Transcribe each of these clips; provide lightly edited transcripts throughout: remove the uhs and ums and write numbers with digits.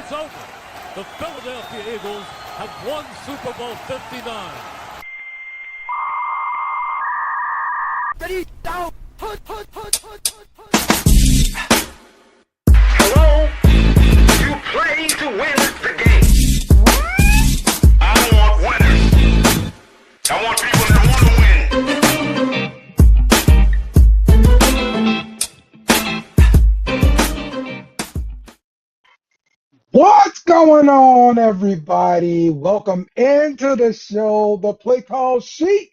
It's over. The Philadelphia Eagles have won Super Bowl 59. Ready, down, put. Hello? You play to win the game. I don't want winners. I want people that want to win. What's going on, everybody? Welcome into the show, the Playcall Sheet.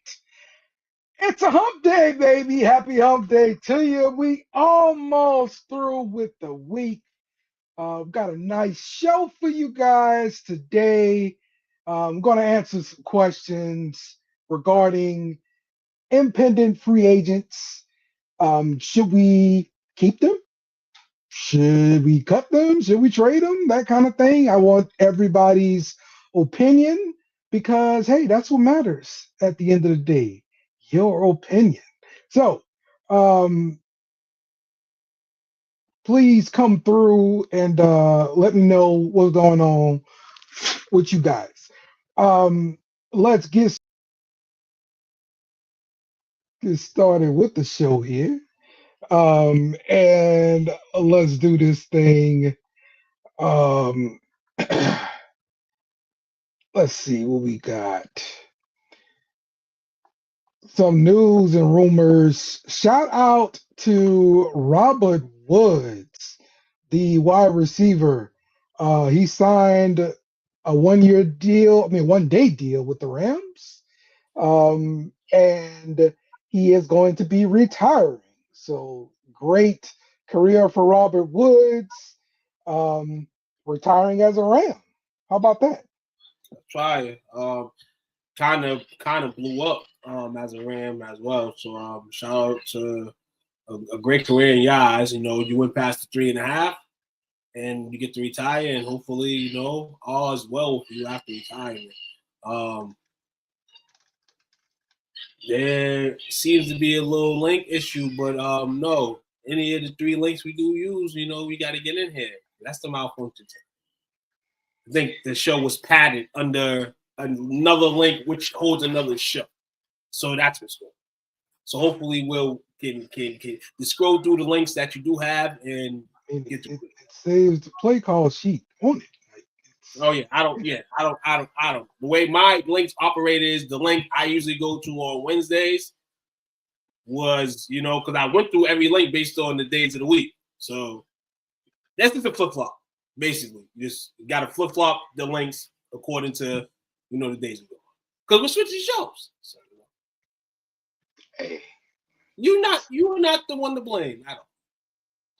It's a hump day, baby. Happy hump day to you. We almost through with the week. We've got a nice show for you guys today. I'm going to answer some questions regarding impending free agents. Should we keep them? Should we cut them? Should we trade them? That kind of thing. I want everybody's opinion because, hey, that's what matters at the end of the day. Your opinion. So, please come through and let me know what's going on with you guys. Let's get started with the show here. And let's do this thing. Let's see what we got. Some news and rumors. Shout out to Robert Woods, the wide receiver. He signed a one-day deal with the Rams. And he is going to be retiring. So great career for Robert Woods, retiring as a Ram. How about that? Fire. Kind of blew up as a Ram as well. So shout out to a great career in your eyes. You know, you went past the 3.5 and you get to retire, and hopefully, you know, all is well for you after retirement. There seems to be a little link issue, but no, any of the 3 links we do use, you know, we got to get in here. That's the malfunction. I think the show was padded under another link, which holds another show. So that's what's going on. So hopefully we'll can scroll through the links that you do have and get to it saves the play call sheet on it. Oh yeah, I don't. The way my links operate is the link I usually go to on Wednesdays was, you know, because I went through every link based on the days of the week. So that's just a flip flop, basically. You just got to flip flop the links according to, you know, the days ago. Because we're switching shows. So, Hey, you're not the one to blame. I don't.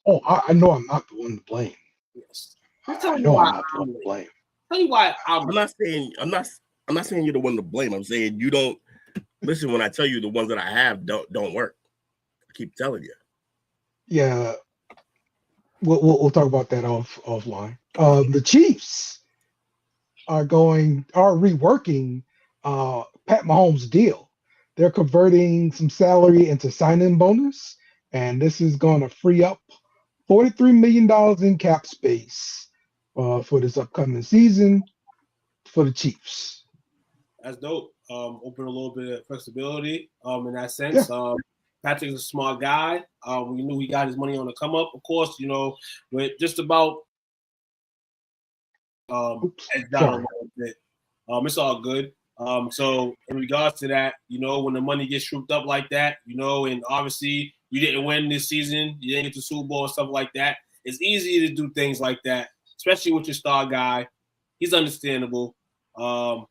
oh, I know I'm not the one to blame. Yes. I know I'm not the one to blame. Tell you why I'm not saying you're the one to blame. I'm saying you don't listen when I tell you the ones that I have don't work. I keep telling you. Yeah, we'll talk about that offline. The Chiefs are reworking Pat Mahomes' deal. They're converting some salary into sign-in bonus, and this is going to free up $43 million in cap space for this upcoming season for the Chiefs. That's dope. Open a little bit of flexibility in that sense. Yeah. Patrick's a smart guy. We knew he got his money on the come up, of course, you know, but just about it's down a little bit. It's all good. So in regards to that, you know, when the money gets swooped up like that, you know, and obviously you didn't win this season, you didn't get the Super Bowl and stuff like that. It's easy to do things like that, especially with your star guy. He's understandable. I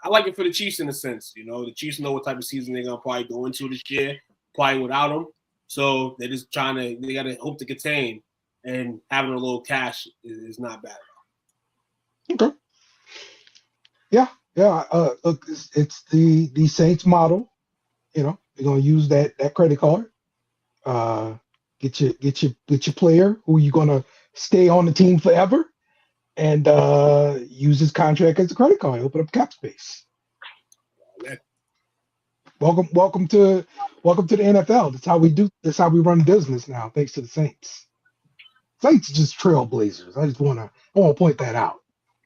like it for the Chiefs in a sense. You know, the Chiefs know what type of season they're gonna probably go into this year, probably without him. So they're just they gotta hope to contain, and having a little cash is not bad. Okay. Yeah. Look, it's the Saints model. You know, you're gonna use that credit card. Get your player who you're gonna stay on the team forever, and use his contract as a credit card. Open up cap space. Welcome to the NFL. That's how we run business now, thanks to the Saints. Saints are just trailblazers. I want to point that out.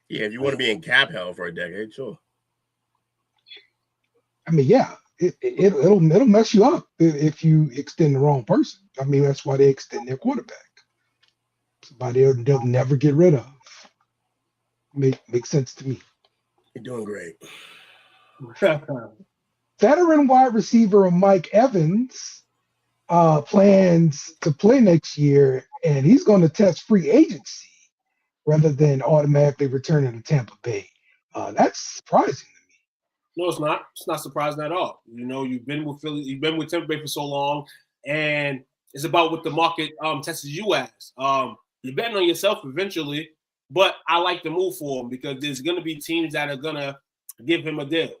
Yeah, if you want to be in cap hell for a decade, sure. I mean, yeah, it'll mess you up if you extend the wrong person. I mean, that's why they extend their quarterback. Somebody they'll never get rid of. Makes sense to me. You're doing great. Veteran wide receiver Mike Evans plans to play next year, and he's going to test free agency rather than automatically returning to Tampa Bay. That's surprising. No, it's not. It's not surprising at all. You know, you've been with Philly, you've been with Tampa Bay for so long, and it's about what the market tests you as. You're betting on yourself eventually, but I like the move for him because there's going to be teams that are going to give him a deal.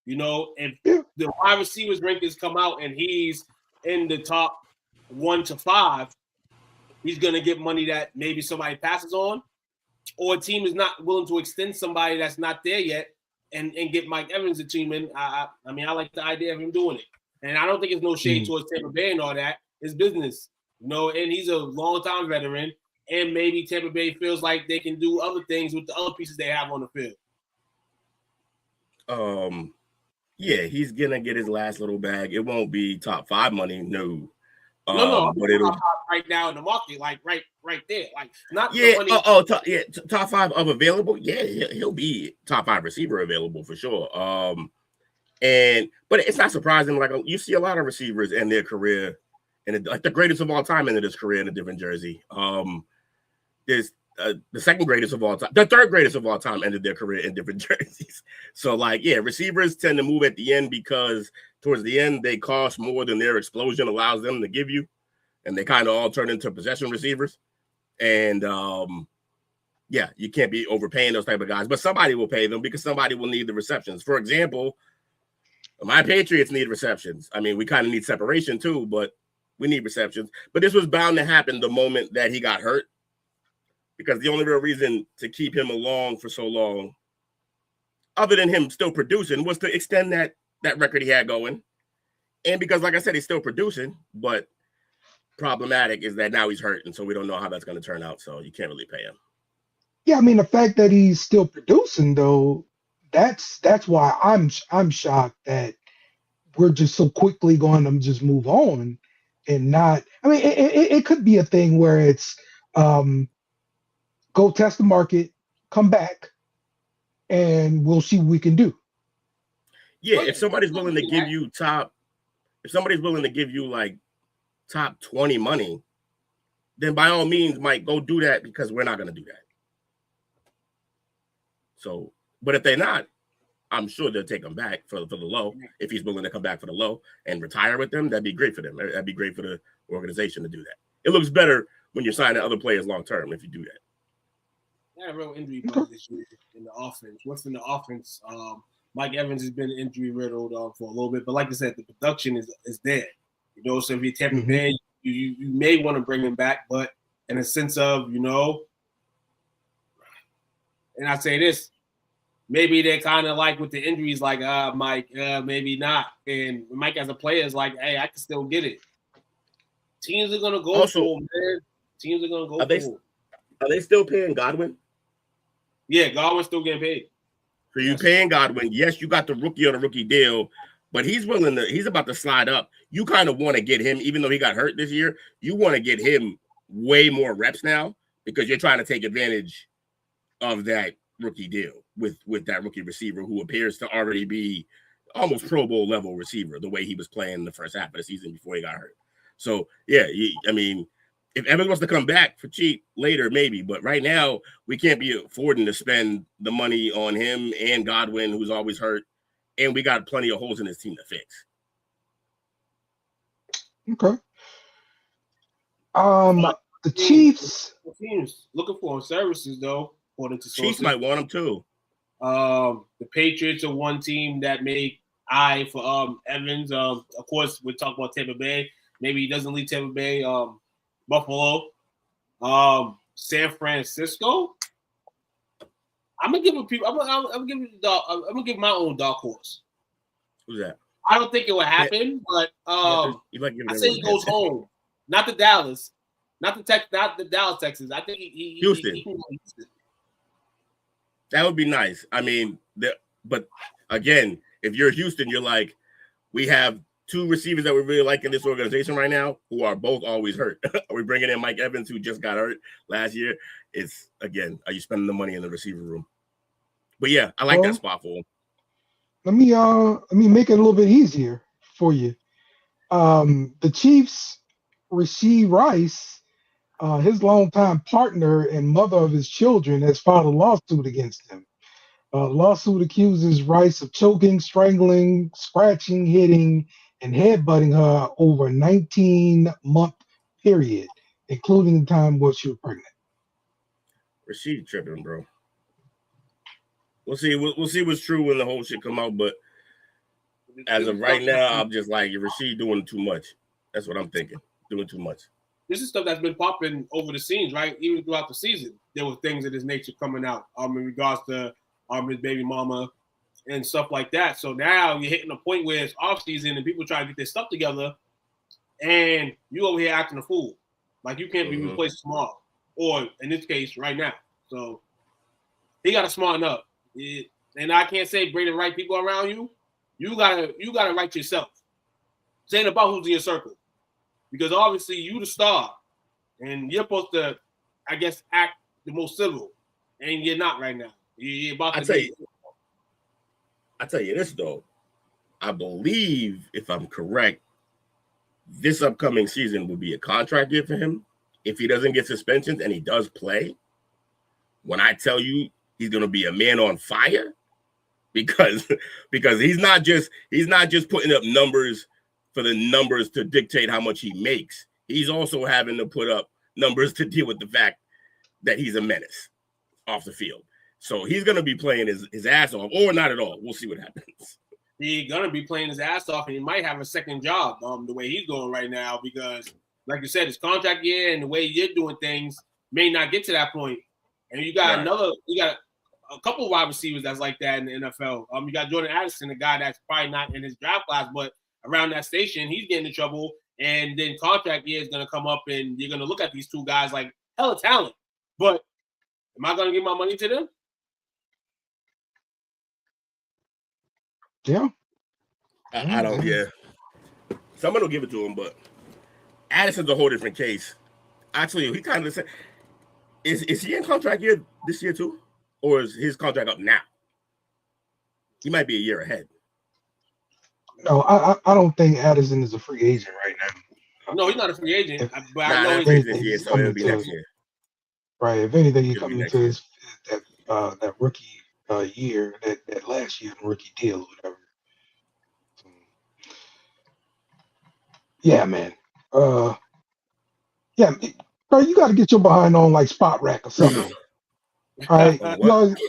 You know, if the wide receivers rankings come out and he's in the top 1 to 5, he's going to get money that maybe somebody passes on, or a team is not willing to extend somebody that's not there yet. And get Mike Evans a team in. I mean, I like the idea of him doing it. And I don't think it's no shade towards Tampa Bay and all that. It's business. You know, and he's a long-time veteran. And maybe Tampa Bay feels like they can do other things with the other pieces they have on the field. Yeah, he's going to get his last little bag. It won't be top 5 money, no. No, but it'll right now in the market, like right there, like not yeah. The money. Top 5 of available. Yeah, he'll be top 5 receiver available for sure. But it's not surprising. Like you see a lot of receivers in their career, and like the greatest of all time ended his career in a different jersey. There's the second greatest of all time, the third greatest of all time ended their career in different jerseys. So like, yeah, receivers tend to move at the end because towards the end they cost more than their explosion allows them to give you, and they kind of all turn into possession receivers. And yeah, you can't be overpaying those type of guys, but somebody will pay them because somebody will need the receptions. For example, my Patriots need receptions. I mean, we kind of need separation too, but we need receptions. But this was bound to happen the moment that he got hurt, because the only real reason to keep him along for so long, other than him still producing, was to extend that record he had going. And because, like I said, he's still producing, but problematic is that now he's hurt, and so we don't know how that's going to turn out, so you can't really pay him. Yeah, I mean, the fact that he's still producing, though, that's why I'm shocked that we're just so quickly going to just move on and not. I mean, it could be a thing where it's go test the market, come back, and we'll see what we can do. Yeah, if somebody's willing to give you like top 20 money, then by all means, Mike, go do that, because we're not going to do that. So, but if they're not, I'm sure they'll take him back for the low. If he's willing to come back for the low and retire with them, that'd be great for them. That'd be great for the organization to do that. It looks better when you're signing other players long term if you do that. Had a real injury bug this year in the offense. Within the offense, Mike Evans has been injury riddled for a little bit, but like I said, the production is there. You know, so if you're Tampa Bay, you may want to bring him back, but in a sense of, you know, and I say this, maybe they're kind of like with the injuries, like Mike, maybe not. And Mike as a player is like, hey, I can still get it. Teams are gonna go for him, man. Teams are gonna go for him. Are they still paying Godwin? Yeah, Godwin's still getting paid. So you're paying Godwin. Yes, you got the rookie on a rookie deal, but he's about to slide up. You kind of want to get him, even though he got hurt this year, you want to get him way more reps now because you're trying to take advantage of that rookie deal with that rookie receiver who appears to already be almost Pro Bowl level receiver the way he was playing the first half of the season before he got hurt. So, yeah, I mean, if Evans wants to come back for cheap later, maybe. But right now, we can't be affording to spend the money on him and Godwin, who's always hurt. And we got plenty of holes in his team to fix. Okay. The Chiefs. Teams looking for services, though, according to sources. Chiefs might want him, too. The Patriots are one team that made eye for Evans. Of course, we're talking about Tampa Bay. Maybe he doesn't leave Tampa Bay. Buffalo, San Francisco. I'm gonna give my own dark horse. Who's that? I don't think it would happen, but I say he goes home, not to Dallas. not the Dallas Texans. I think Houston. He can go to Houston. That would be nice. I mean, but again, if you're Houston, you're like, we have two receivers that we really like in this organization right now who are both always hurt. Are we bringing in Mike Evans, who just got hurt last year? It's, again, are you spending the money in the receiver room? But yeah, I like that spot for him. Let me make it a little bit easier for you. The Chiefs, Rashee Rice, his longtime partner and mother of his children, has filed a lawsuit against him. Lawsuit accuses Rice of choking, strangling, scratching, hitting, and headbutting her over a 19-month period, including the time while she was pregnant. Rashee tripping, bro. We'll see what's true when the whole shit come out. But as of right now, I'm just like, Rashee doing too much. That's what I'm thinking. Doing too much. This is stuff that's been popping over the scenes, right? Even throughout the season, there were things of this nature coming out. In regards to his baby mama and stuff like that. So now you're hitting a point where it's offseason and people try to get their stuff together, and you over here acting a fool, like you can't be replaced tomorrow, or in this case, right now. So he got to smarten up. And I can't say bring the right people around you. You gotta write yourself. It ain't about who's in your circle, because obviously you the star, and you're supposed to, I guess, act the most civil, and you're not right now. You're about to. I tell you this though, I believe, if I'm correct, this upcoming season will be a contract year for him. If he doesn't get suspensions and he does play, when I tell you he's going to be a man on fire, because he's not just putting up numbers for the numbers to dictate how much he makes. He's also having to put up numbers to deal with the fact that he's a menace off the field. So he's going to be playing his ass off, or not at all. We'll see what happens. He's going to be playing his ass off, and he might have a second job the way he's going right now, because, like you said, his contract year and the way you're doing things may not get to that point. And you got a couple of wide receivers that's like that in the NFL. You got Jordan Addison, a guy that's probably not in his draft class, but around that station, he's getting in trouble. And then contract year is going to come up, and you're going to look at these two guys like hella talent. But am I going to give my money to them? Yeah. I don't, yeah. Someone will give it to him, but Addison's a whole different case. Actually, he kind of said, is he in contract year this year too? Or is his contract up now? He might be a year ahead. No, I don't think Addison is a free agent right now. No, he's not a free agent. But I know he's this year, so it'll be next year. Right. If anything, he's coming to his that rookie year, that last year rookie deal or whatever. So, yeah, man. Yeah, bro, you got to get your behind on like Spot Rack or something. All right,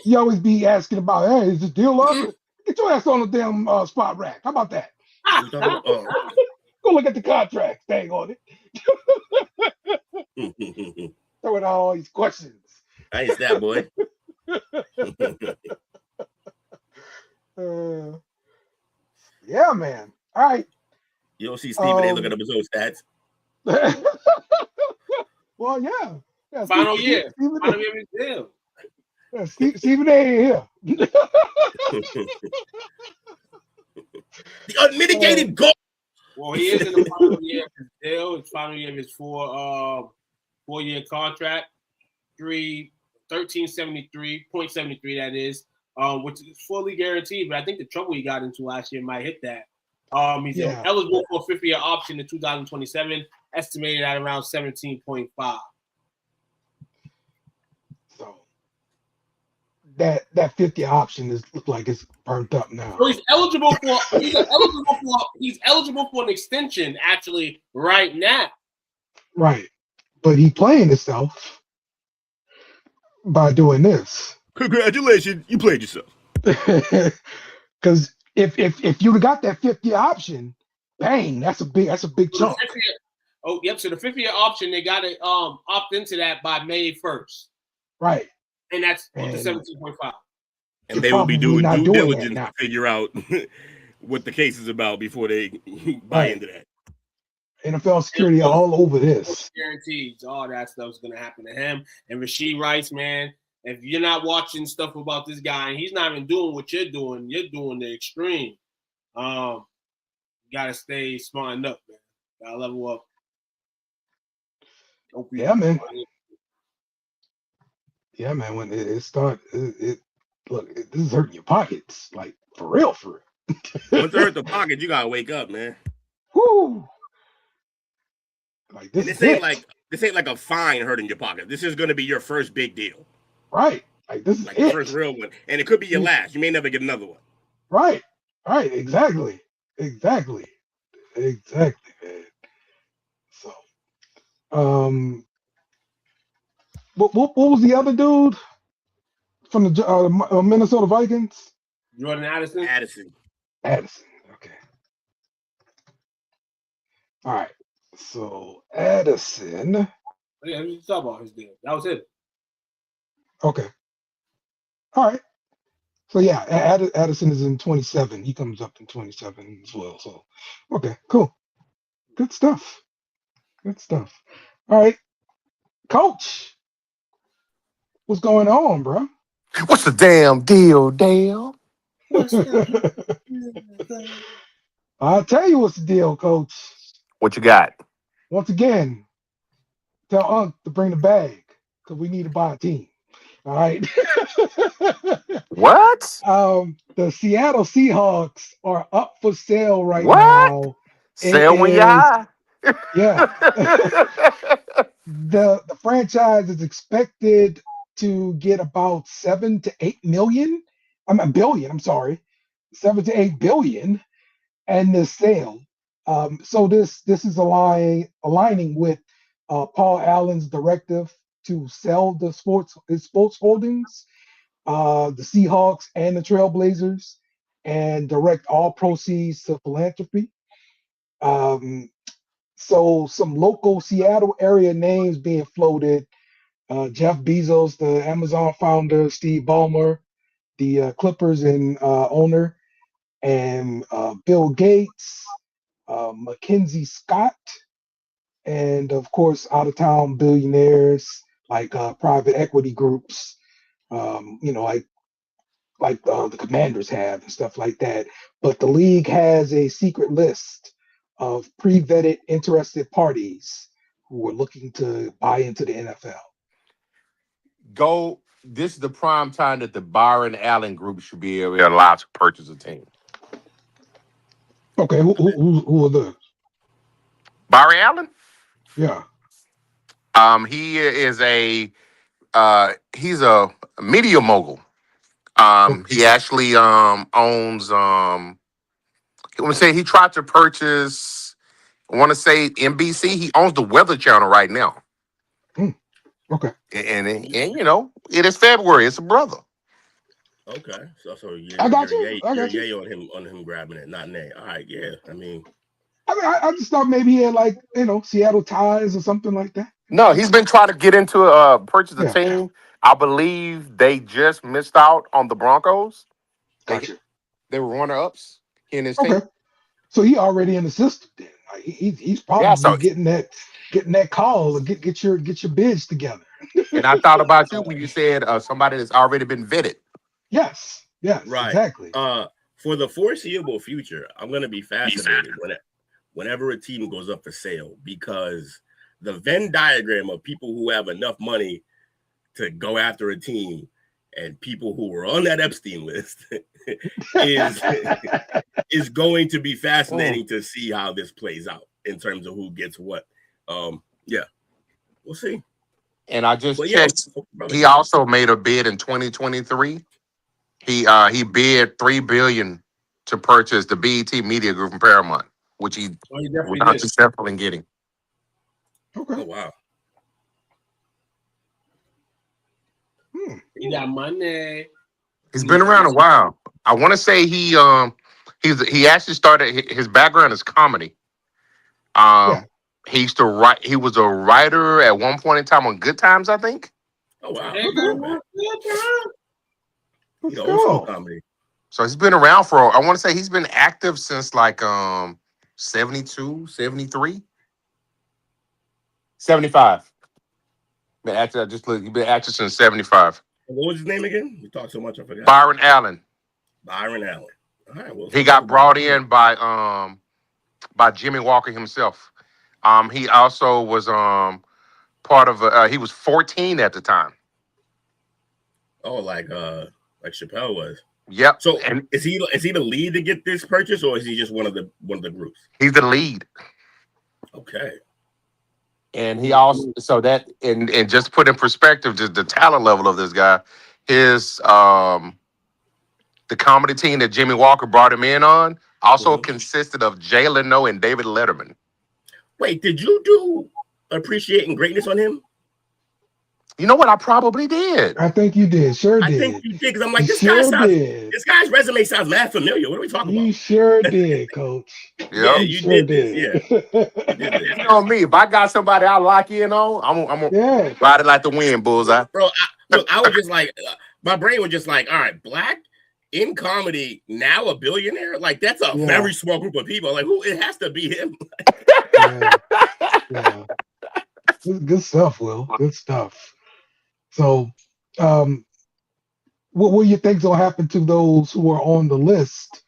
you always be asking about, hey, is this deal up? Get your ass on the damn Spot Rack. How about that? Go look at the contract thing on it. Throwing out all these questions. I ain't that boy. Yeah, man. All right. You don't see Stephen A. looking up his own stats. Well, yeah. Final year of his deal. Yeah, Stephen A. here. The unmitigated goal. Well, he is in the final year of his deal. It's final year of his four-year contract. 13.73, that is, which is fully guaranteed. But I think the trouble he got into last year might hit that. He's eligible for a fifth-year option in 2027, estimated at around 17.5. So that 50 option looks like it's burnt up now. So he's eligible for an extension actually right now. Right, but he's playing himself by doing this. Congratulations, you played yourself. Because if you'd have got that 50 option, bang, that's a big chunk. So the 50-year option, they got to opt into that by May 1st. Right. And that's the 17.5. And they will be doing due diligence to figure out what the case is about before they buy into that. NFL security all over this. Guarantees all that stuff's gonna happen to him. And Rasheed Rice, man, if you're not watching stuff about this guy and he's not even doing what you're doing the extreme. You gotta stay smarting up, man. Gotta level up. Yeah, man. Yeah, man. When it starts, look, this is hurting your pockets, like for real, for real. Once it hurt the pocket, you gotta wake up, man. Whoo! Like this ain't like a fine hurting your pocket. This is gonna be your first big deal. Right. Like this is like the first real one. And it could be your last. You may never get another one. Right. Right. Exactly, man. So what was the other dude from the Minnesota Vikings? Jordan Addison. Okay. All right. So Addison. Yeah, we talk about his deal. That was it. Okay. All right. So yeah, Addison is in 27. He comes up in 27 as well. So okay, cool. Good stuff. All right. Coach, what's going on, bro? What's the damn deal, Dale? I'll tell you what's the deal, Coach. What you got? Once again, tell Unc to bring the bag because we need to buy a team. All right. What? The Seattle Seahawks are up for sale right What? now. Sell when you're high. Yeah. The franchise is expected to get about 7 to 8 million. Billion. I'm sorry, 7 to 8 billion, and the sale. So this is aligning with Paul Allen's directive to sell his sports holdings, the Seahawks and the Trailblazers, and direct all proceeds to philanthropy. So some local Seattle area names being floated: Jeff Bezos, the Amazon founder; Steve Ballmer, the Clippers and owner; and Bill Gates, Mackenzie Scott, and of course out-of-town billionaires like private equity groups, like the Commanders have and stuff like that. But the league has a secret list of pre-vetted interested parties who are looking to buy into the NFL. This is the prime time that the Byron Allen group should be allowed to purchase a team. Okay, who are those? Byron Allen? Yeah. He is he's a media mogul. He actually owns I want to say he tried to purchase, I want to say NBC. He owns the Weather Channel right now. Okay. And you know, it is February. It's a brother. Okay. So I got you. Yay on him grabbing it, not nay. All right, yeah. I just thought maybe he had Seattle ties or something like that. No, he's been trying to get into purchase a team. I believe they just missed out on the Broncos. Gotcha. They were runner-ups in his team. So he already in the system then. Like he's probably getting that call to get your bids together. And I thought about you when you said somebody that's already been vetted. Yes, right. Exactly. For the foreseeable future, I'm going to be fascinated whenever a team goes up for sale, because the Venn diagram of people who have enough money to go after a team and people who were on that Epstein list is going to be fascinating to see how this plays out in terms of who gets what. Yeah, we'll see. And I just checked. He also made a bid in 2023. He bid $3 billion to purchase the BET Media Group from Paramount, which he was not successful in getting. Okay. Oh wow. He got money. He's been around a while. I want to say he actually started, his background is comedy. He used to write. He was a writer at one point in time on Good Times, I think. Oh wow. Cool. Comedy. So he's been around for, I want to say he's been active since like 72, 73. 75. Been active. I just look. You've been active since 75. What was his name again? We talked so much, I forgot. Byron Allen. Byron Allen. All right. Well, He got brought in by Jimmy Walker himself. He also was part of. He was 14 at the time. Oh, like Chappelle was. Yep. So, and is he the lead to get this purchase, or is he just one of the groups? He's the lead. Okay. And he also and just to put in perspective just the talent level of this guy, his the comedy team that Jimmy Walker brought him in on also consisted of Jay Leno and David Letterman. Wait, did you do Appreciating Greatness on him? You know what? I probably did. I think you did. Sure did. I think you did, because I'm like, this guy's resume sounds mad familiar. What are we talking about? You sure did, Coach. Yeah, you sure did. Yeah. You know me. If I got somebody I lock in on, I'm gonna ride it like the wind, bullseye. Bro, I was just like, my brain was just like, all right, black in comedy, now a billionaire? Like, that's a very small group of people. Like, who? It has to be him. Yeah. Good stuff, Will. Good stuff. So, what do you think's gonna happen to those who are on the list?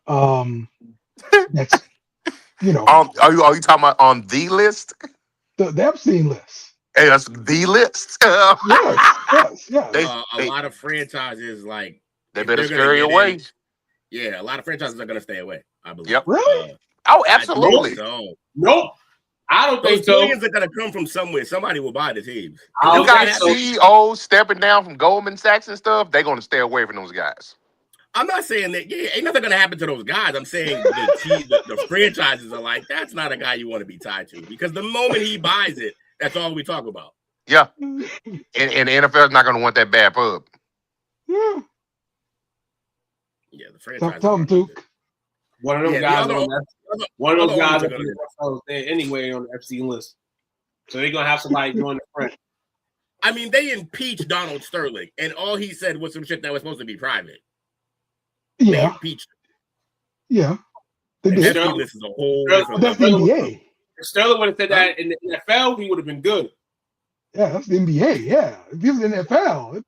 That's are you talking about on the list? The Epstein list. Hey, that's the list. yes. A lot of franchises like they better scurry away. A lot of franchises are gonna stay away, I believe. Yep. Really? Oh, absolutely. Nope. I don't think so. Billions are gonna come from somewhere. Somebody will buy the teams. You got CEOs stepping down from Goldman Sachs and stuff. They're gonna stay away from those guys. I'm not saying that. Yeah, ain't nothing gonna happen to those guys. I'm saying the franchises are like, that's not a guy you want to be tied to, because the moment he buys it, that's all we talk about. Yeah, and the NFL is not gonna want that bad pub. Yeah, the franchise. Tell him, Duke. One of them guys are going to there anyway on the Epstein list. So they're going to have somebody join the front. I mean, they impeached Donald Sterling, and all he said was some shit that was supposed to be private. Yeah. They impeached him. Yeah. They did. This is a whole that's the NBA. If Sterling would have said that in the NFL, he would have been good. Yeah, that's the NBA. Yeah. If he was in the NFL.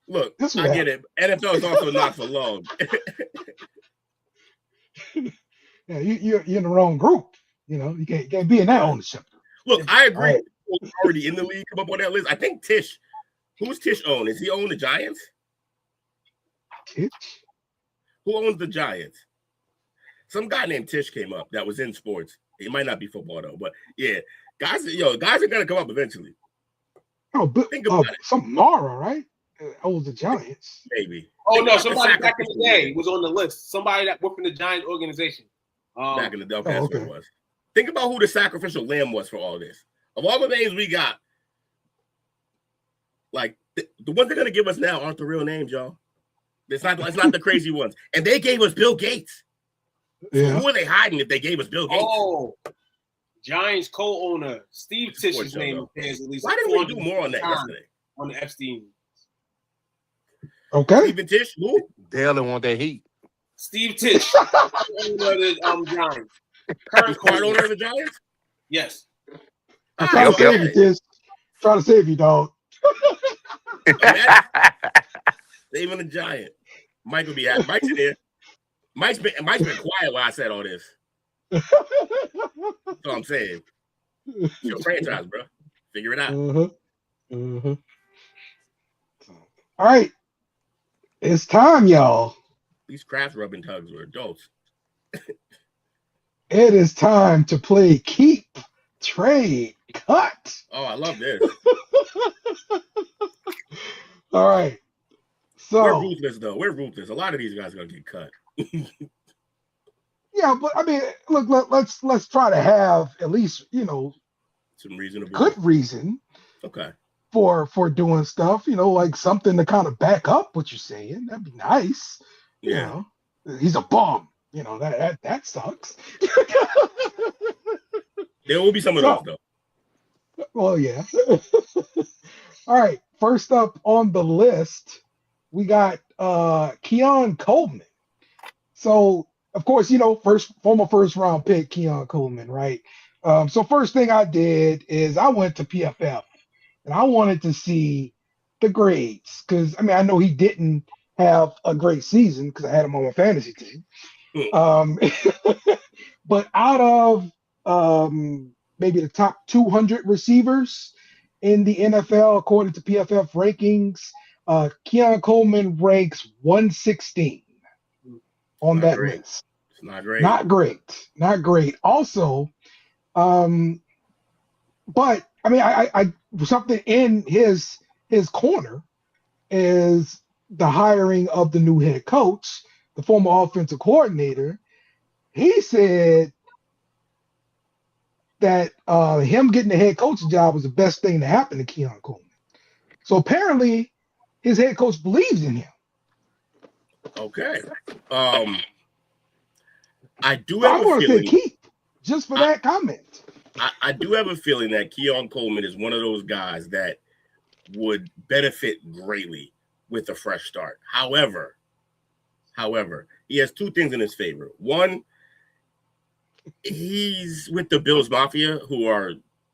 Look, I get it. NFL is also not for long. Yeah, you're in the wrong group. You can't be in that ownership. Look, I agree. Right. Who's already in the league come up on that list. I think Tish. Who's Tish own? Is he own the Giants? Tish? Who owns the Giants? Some guy named Tish came up that was in sports. It might not be football though, but yeah, guys are gonna come up eventually. Oh, but think about it. Some Mara, right? Owns the Giants. Maybe. Oh no, somebody back in the day was on the list. Somebody that worked in the Giants organization. Back in the day, that's what it was. Think about who the sacrificial lamb was for all this. Of all the names we got, like the ones they're gonna give us now aren't the real names, y'all. It's not the crazy ones. And they gave us Bill Gates. Yeah. So who are they hiding if they gave us Bill Gates? Oh, Giants co-owner Steve Tish's name appears at least. Why didn't we do more on that yesterday? On the Epstein. Okay. Steve Tish, who? Dale want that heat. Steve Tish, owner of the Giants. Current owner of the Giants? Yes. I'm trying to save you, Tish. Trying to save you, dog. Saving the Giant. Mike will be happy. Mike's in there. Mike's been quiet while I said all this. That's all I'm saying. It's your franchise, bro. Figure it out. All right. It's time, y'all. These craft rubbing tugs were adults. It is time to play Keep, Trade, Cut. Oh, I love this. All right. So we're ruthless, though. We're ruthless. A lot of these guys are gonna get cut. Yeah, but I mean, look, let's try to have at least some reasonable good reason. Okay. For doing stuff, like something to kind of back up what you're saying. That'd be nice. Yeah. He's a bum. That sucks. There will be some of those though. Well, yeah. All right. First up on the list, we got Keon Coleman. So, of course, former first round pick Keon Coleman, right? So first thing I did is I went to PFF and I wanted to see the grades because I know he didn't have a great season because I had him on my fantasy team. Um, but out of maybe the top 200 receivers in the NFL, according to PFF rankings, Keon Coleman ranks 116 on that list. It's not great. Not great. Not great. Also, but I something in his corner is the hiring of the new head coach, the former offensive coordinator. He said that him getting the head coach job was the best thing to happen to Keon Coleman. So apparently, his head coach believes in him. Okay. I do have a feeling. Keep just for that comment. I do have a feeling that Keon Coleman is one of those guys that would benefit greatly with a fresh start. However, he has two things in his favor. One, he's with the Bills Mafia, who are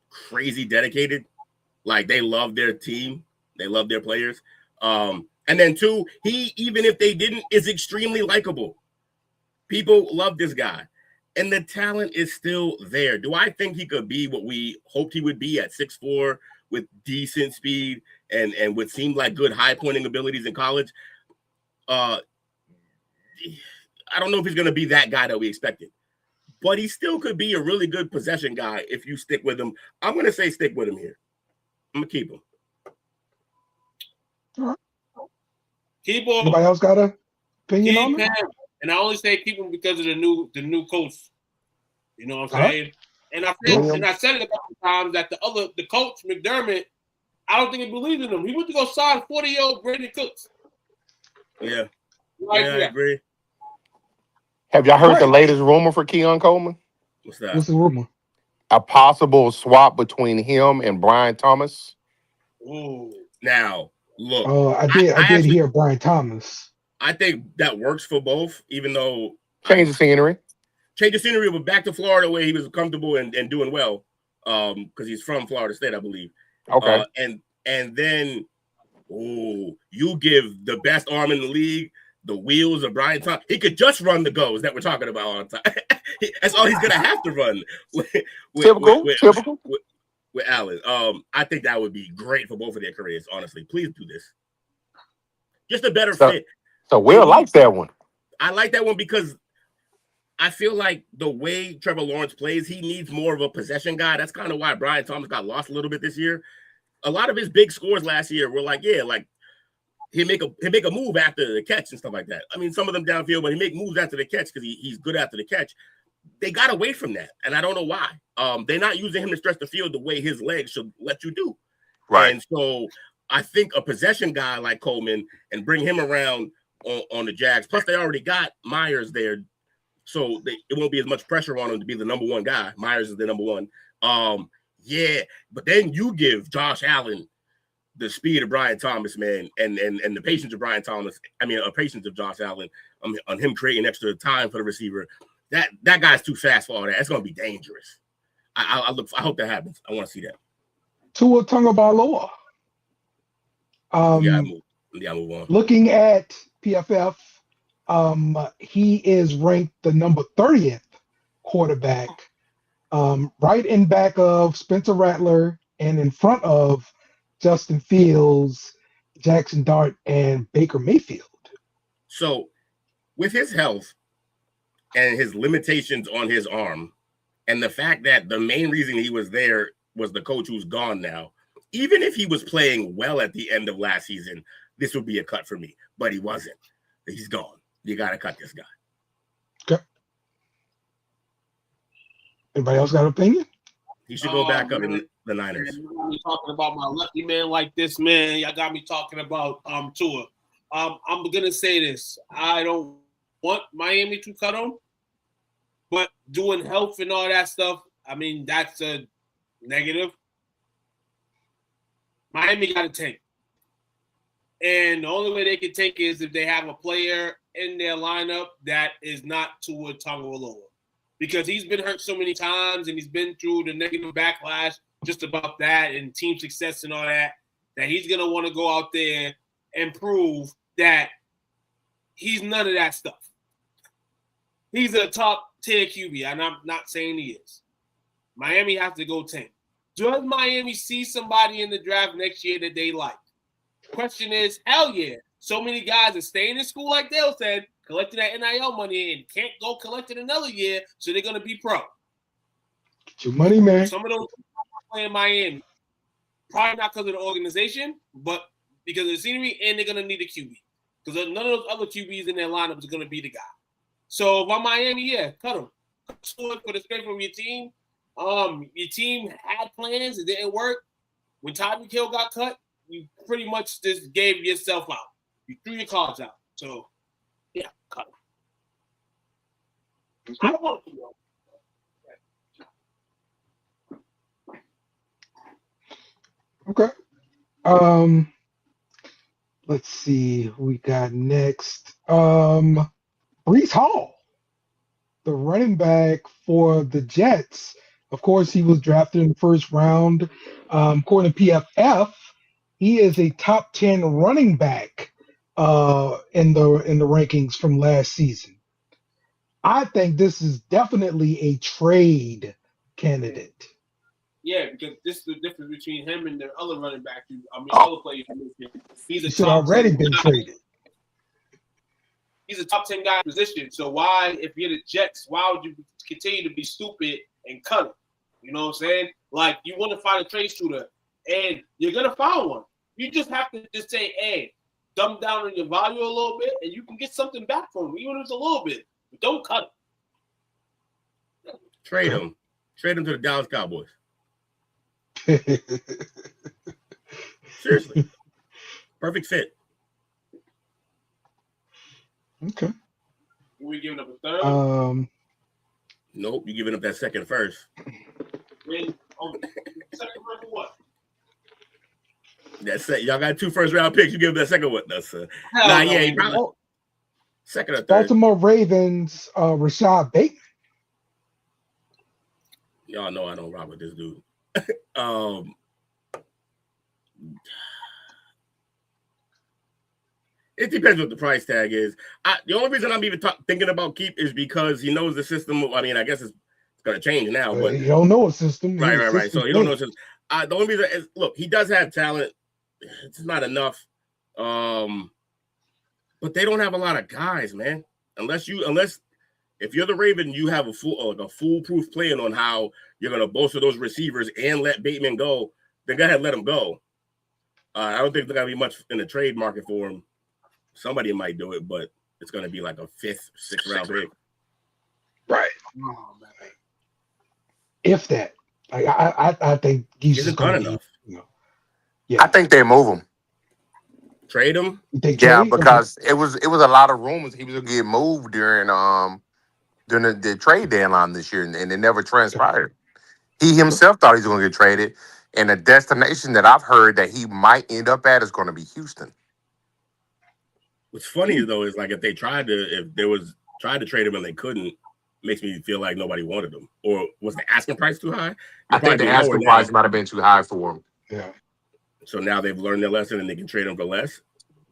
crazy dedicated. Like, they love their team. They love their players. And then two, he, even if they didn't, is extremely likable. People love this guy. And the talent is still there. Do I think he could be what we hoped he would be at 6'4", with decent speed and what seemed like good high pointing abilities in college? I don't know if he's going to be that guy that we expected. But he still could be a really good possession guy if you stick with him. I'm going to say stick with him here. I'm going to keep him. All right. Keep him. Anybody else got an opinion on him. it? And I only say keep him because of the new coach. You know what I'm saying? And I said it a couple of times that the coach, McDermott, I don't think he believes in him. He went to go sign 40-year-old Brandon Cooks. Yeah. I agree. Have y'all heard the latest rumor for Keon Coleman? What's that? What's the rumor? A possible swap between him and Brian Thomas. Ooh. Now, look. I did hear Brian Thomas. I think that works for both, even though change the scenery, but back to Florida where he was comfortable and doing well, because he's from Florida State, I believe. Okay. And then, you give the best arm in the league the wheels of Brian Thomas. He could just run the goes that we're talking about all the time. That's all he's gonna have to run. Typical. With Allen. I think that would be great for both of their careers. Honestly, please do this. Just a better fit. So Will likes that one. I like that one because I feel like the way Trevor Lawrence plays, he needs more of a possession guy. That's kind of why Brian Thomas got lost a little bit this year. A lot of his big scores last year were like, he'll make a move after the catch and stuff like that. I mean, some of them downfield, but he make moves after the catch because he's good after the catch. They got away from that, and I don't know why. They're not using him to stretch the field the way his legs should let you do. Right. And so I think a possession guy like Coleman and bring him around on the Jags. Plus, they already got Myers there, so it won't be as much pressure on him to be the number one guy. Myers is the number one. But then you give Josh Allen the speed of Brian Thomas, man, and the patience of Brian Thomas. I mean, a patience of Josh Allen on him creating extra time for the receiver. That guy's too fast for all that. It's going to be dangerous. I hope that happens. I want to see that. Tua Tagovailoa. Move on. Looking at PFF, he is ranked the number 30th quarterback, right in back of Spencer Rattler and in front of Justin Fields, Jackson Dart, and Baker Mayfield. So, with his health and his limitations on his arm, and the fact that the main reason he was there was the coach who's gone now, even if he was playing well at the end of last season, this would be a cut for me. But he wasn't. He's gone. You got to cut this guy. Okay. Anybody else got an opinion? He should go back up in the Niners. Man, y'all talking about my lucky man like this, man. Y'all got me talking about Tua. I'm gonna say this. I don't want Miami to cut him, but doing health and all that stuff, I mean, that's a negative. Miami got to tank. And the only way they can tank is if they have a player in their lineup that is not Tua Tagovailoa. because he's been hurt so many times and he's been through the negative backlash just about that and team success and all that, that he's going to want to go out there and prove that he's none of that stuff. He's a top tier QB, and I'm not saying he is. Miami has to go 10. Does Miami see somebody in the draft next year that they like? Question is, hell yeah. So many guys are staying in school, like Dale said, collecting that NIL money and can't go collect it another year, so they're going to be pro. Get your money, man. Some of those are playing Miami. Probably not because of the organization, but because of the scenery, and they're going to need a QB. Because none of those other QBs in their lineup is going to be the guy. So if I'm Miami, yeah, cut him. For the strength from your team. Your team had plans, it didn't work. When Tyreek Hill got cut, you pretty much just gave yourself out. You threw your cards out. So, yeah, cut him. I don't want to go. Okay. Let's see who we got next. Brees Hall, the running back for the Jets. Of course, he was drafted in the first round. According to PFF, he is a top 10 running back in the rankings from last season. I think this is definitely a trade candidate. Yeah, because this is the difference between him and the other running back. Other players. He's a He should top already 10 been guy. traded. He's a top 10 guy position. So why, if you're the Jets, why would you continue to be stupid and cut him? You know what I'm saying? Like, you want to find a trade shooter, and you're going to find one. You just have to just say, hey, dumb down on your value a little bit, and you can get something back from him, even if it's a little bit. But don't cut him. Trade him. Trade him to the Dallas Cowboys. Seriously. Perfect fit. Okay. We giving up a third? Nope, you giving up that second first. Second round for what? That's it. Y'all got 2 first-round picks. You give them that second one. That's Hell no. Second or third. Baltimore Ravens, Rashad Bateman. Y'all know I don't rock with this dude. It depends what the price tag is. The only reason I'm even thinking about keep is because he knows the system. I mean, I guess it's going to change now. But you don't know a system. Right. So you don't know. The only reason is, look, he does have talent. It's not enough. But they don't have a lot of guys, man. Unless if you're the Raven, you have a foolproof plan on how you're going to bolster those receivers and let Bateman go, then go ahead and let him go. I don't think there's going to be much in the trade market for him. Somebody might do it, but it's going to be like a 5th, 6th round pick. Right. Oh, man. If that. I think he's Isn't done enough. Yeah. I think they move him. Trade him? Yeah, because it was a lot of rumors he was going to get moved during the trade deadline this year, and it never transpired. He himself thought he was going to get traded, and the destination that I've heard that he might end up at is going to be Houston. What's funny though is like if they tried to trade him and they couldn't, makes me feel like nobody wanted him. Or was the asking price too high? I think the asking price might have been too high for him. Yeah. So now they've learned their lesson and they can trade him for less.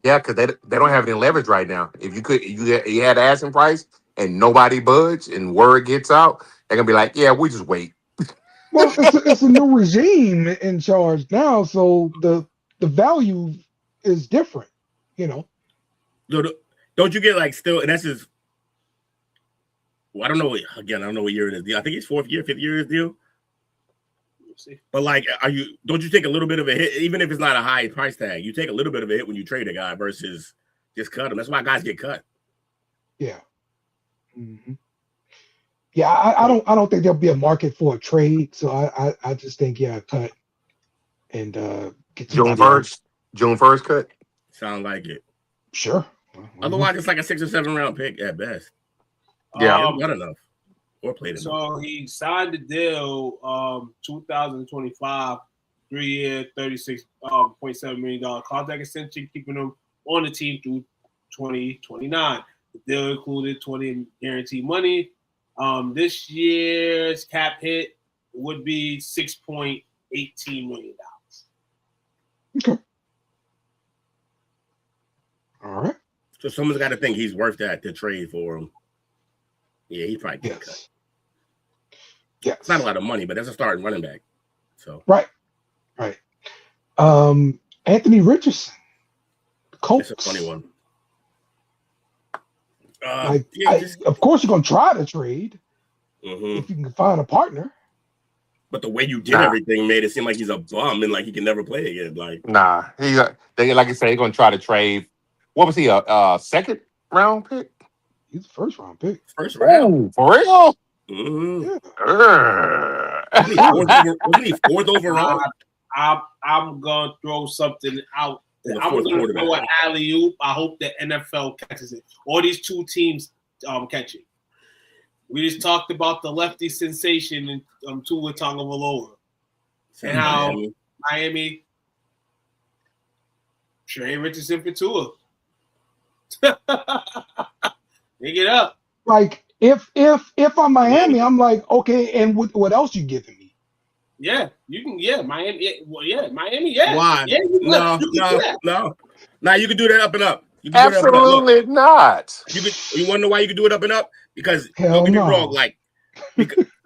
Yeah, because they don't have any leverage right now. If you had the asking price and nobody budged and word gets out, they're gonna be like, yeah, we just wait. Well, it's a new regime in charge now, so the value is different, you know. Don't you get like still? And that's his. Well, I don't know. Again, I don't know what year it is. Deal. I think it's 4th year, 5th year is deal. But like, don't you take a little bit of a hit, even if it's not a high price tag? You take a little bit of a hit when you trade a guy versus just cut him. That's why guys get cut. Yeah. Mm-hmm. Yeah, I don't think there'll be a market for a trade. So I just think cut and get June 1st cut. Sound like it. Sure. Mm-hmm. Otherwise, it's like a 6 or 7 round pick at best. Yeah, not enough. Or played enough. So he signed the deal 2025, 3-year, $36.7 million contract extension, keeping him on the team through 2029. The deal included $20 guaranteed money, This year's cap hit would be $6.18 million. Okay. All right. So someone's got to think he's worth that to trade for him. Yeah, he probably get cut. Yes. It's not a lot of money, but that's a starting running back. So right. Anthony Richardson, Colts. That's a funny one. Of course, you're gonna try to trade if you can find a partner. But the way you did everything made it seem like he's a bum and like he can never play again. Like, they like I say, they're gonna try to trade. What was he? A second round pick? He's a first round pick. First round for real? Mm-hmm. Yeah. Wasn't he fourth overall? I'm gonna throw something out. I'm gonna throw an alley-oop. I hope the NFL catches it. Or these two teams catch it. We just talked about the lefty sensation in Tua Tagovailoa and how Miami trade Richardson for Tua. Pick it up. Like if I'm Miami, I'm like, okay, and what else you giving me? Yeah, you can. Yeah, Miami. Miami. Yeah. Why? Yeah, no. Now you can do that up and up. You can Absolutely not. You want to know why you can do it up and up? Because don't get me wrong, like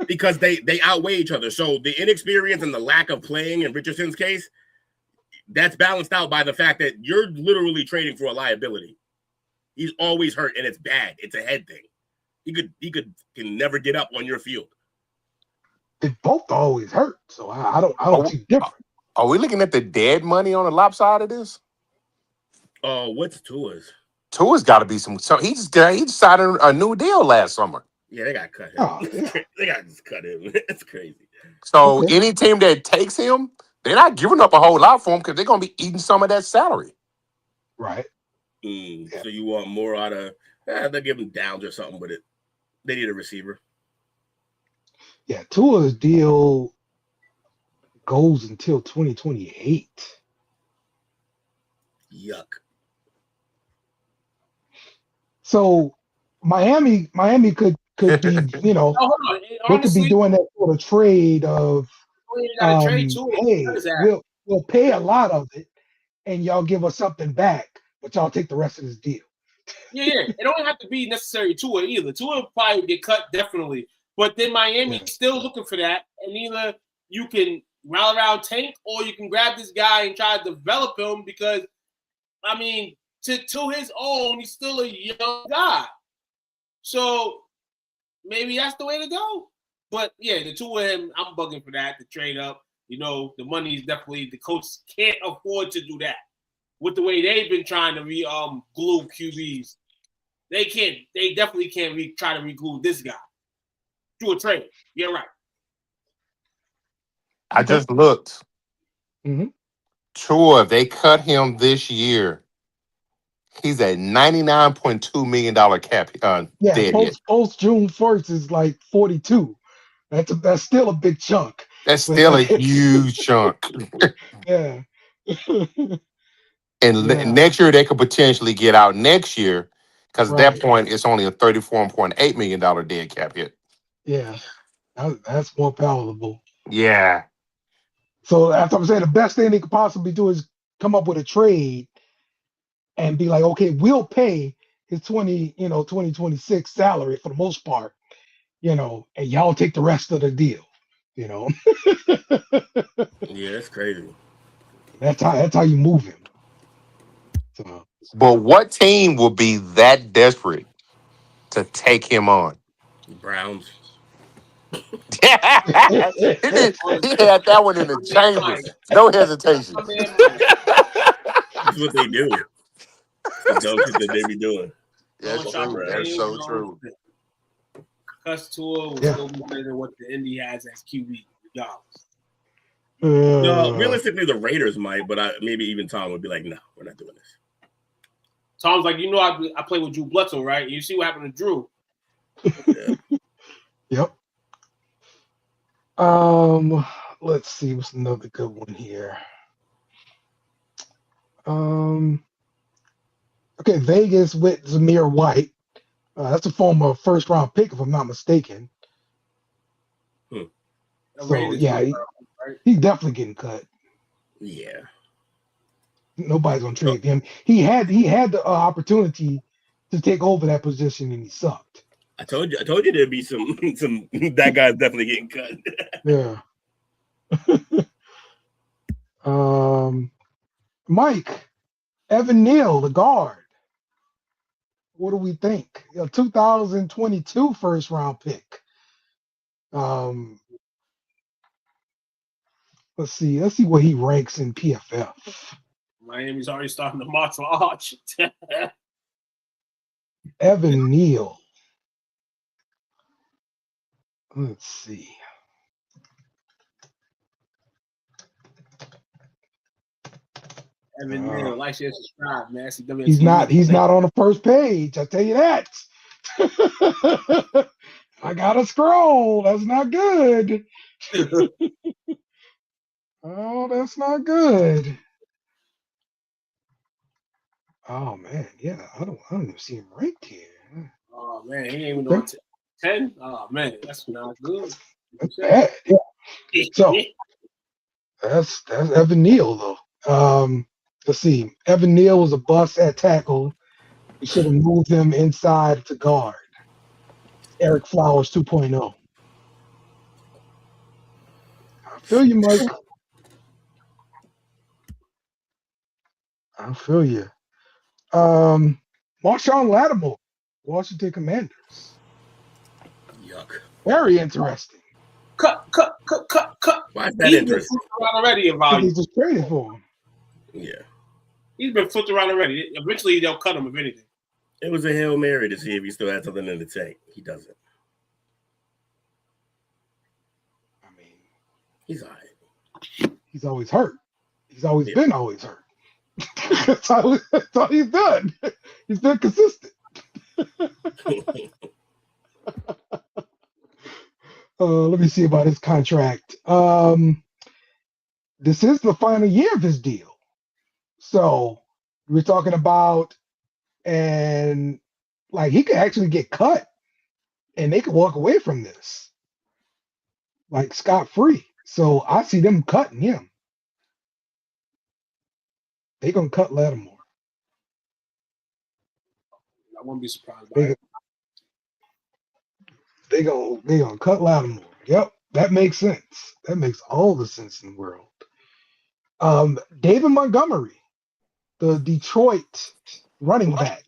because they outweigh each other. So the inexperience and the lack of playing in Richardson's case, that's balanced out by the fact that you're literally trading for a liability. He's always hurt, and it's bad. It's a head thing. He can never get up on your field. They both always hurt, so I don't see different. Are we looking at the dead money on the lop side of this? What's Tua's? Tua's got to be some. So he just signed a new deal last summer. Yeah, they got to cut him. Oh, yeah. They got to just cut him. That's crazy. So any team that takes him, they're not giving up a whole lot for him because they're going to be eating some of that salary. Right. Yeah. So you want more out of? They'll give him downs or something with it. They need a receiver. Yeah, Tua's deal goes until 2028. Yuck. So Miami could be, they could be doing that sort of trade of, hey, we'll pay a lot of it, and y'all give us something back, but y'all take the rest of this deal. Yeah. It don't have to be necessary Tua either. Tua will probably get cut definitely, but then Miami's still looking for that, and either you can rally around Tank or you can grab this guy and try to develop him because, I mean, to his own, he's still a young guy. So maybe that's the way to go. But yeah, the two of him, I'm bugging for that to trade up. The money is definitely the coach can't afford to do that with the way they've been trying to glue QBs. They definitely can't try to reglue this guy through a trade. You're right. I just looked. Mm-hmm. Tua, if they cut him this year, he's at $99.2 million cap. Post June 1st is like 42. That's still a big chunk. That's still a huge chunk. Yeah. And next year they could potentially get out next year because at that point it's only a $34.8 million dead cap hit. Yeah, that's more palatable. Yeah. So after I'm saying the best thing they could possibly do is come up with a trade and be like, okay, we'll pay his 2026 salary for the most part, and y'all take the rest of the deal, Yeah, that's crazy. That's how you move him. So, but what team will be that desperate to take him on? Browns. he had that one in the chamber. No hesitation. That's what they do. The dumb shit that they be doing. That's true. That's so true. Cuss Tua will still be better than what the Indy has as QB regardless. No, realistically, the Raiders might, but maybe even Tom would be like, "No, we're not doing this." Tom's like, I play with Drew Bledsoe, right? You see what happened to Drew? Yeah. Yep. Let's see what's another good one here. Okay, Vegas with Zamir White. That's a former first round pick, if I'm not mistaken. So yeah, he's definitely getting cut. Yeah. Nobody's gonna trade him. He had the opportunity to take over that position, and he sucked. I told you there'd be some that guy's definitely getting cut. Yeah. Mike, Evan Neal, the guard. What do we think? 2022 first round pick. Let's see where he ranks in PFF. Miami's already starting to march for Arch. Evan Neal. Let's see. Evan Neal, like, share, subscribe, man. He's not on the first page. I tell you that. I gotta scroll. That's not good. Oh, that's not good. Oh man, yeah. I don't even see him ranked here. Oh man, he ain't even on 10. Oh man, that's not good. That's bad. Yeah. So that's Evan Neal though. Let's see. Evan Neal was a bust at tackle. We should have moved him inside to guard. Eric Flowers 2.0. I feel you, Mike. I feel you. Marshawn Lattimore, Washington Commanders. Yuck. Very interesting. Cut. Why is that interesting? Already about They just traded for him. Yeah. He's been flipped around already. Eventually, they'll cut him if anything. It was a Hail Mary to see if he still had something in the tank. He doesn't. I mean, he's all right. He's always hurt. He's always been always hurt. that's all he's done. He's been consistent. Let me see about his contract. This is the final year of his deal. So we're talking about, and like he could actually get cut and they could walk away from this like scot-free. So I see them cutting him. They're gonna cut Lattimore. I won't be surprised by it. They gonna cut Lattimore. Yep, that makes sense. That makes all the sense in the world. David Montgomery, the Detroit running back.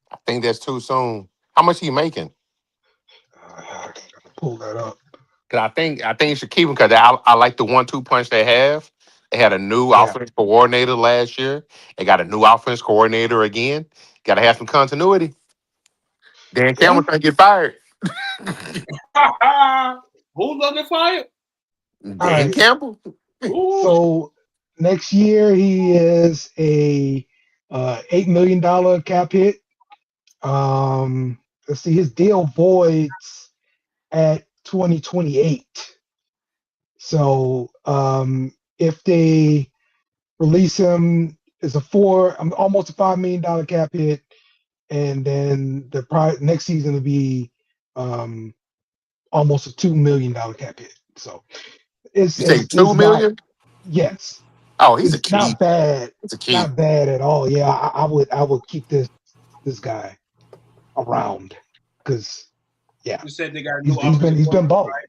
I think that's too soon. How much he making? I gotta pull that up. Cause I think you should keep him because I like the 1-2 punch they have. They had a new offense coordinator last year. They got a new offense coordinator again. Got to have some continuity. Dan Campbell trying to get fired. Who's gonna get fired? Dan Campbell. So next year he is a $8 million cap hit. Let's see, his deal voids at 2028. So if they release him, it's almost a $5 million cap hit, and then the next season will be almost a $2 million cap hit. So You say $2 million? Yes. Oh, he's a key. Not bad. It's a key. Not bad at all. Yeah, I would keep this guy around because You said they got a new he's been balling. Right?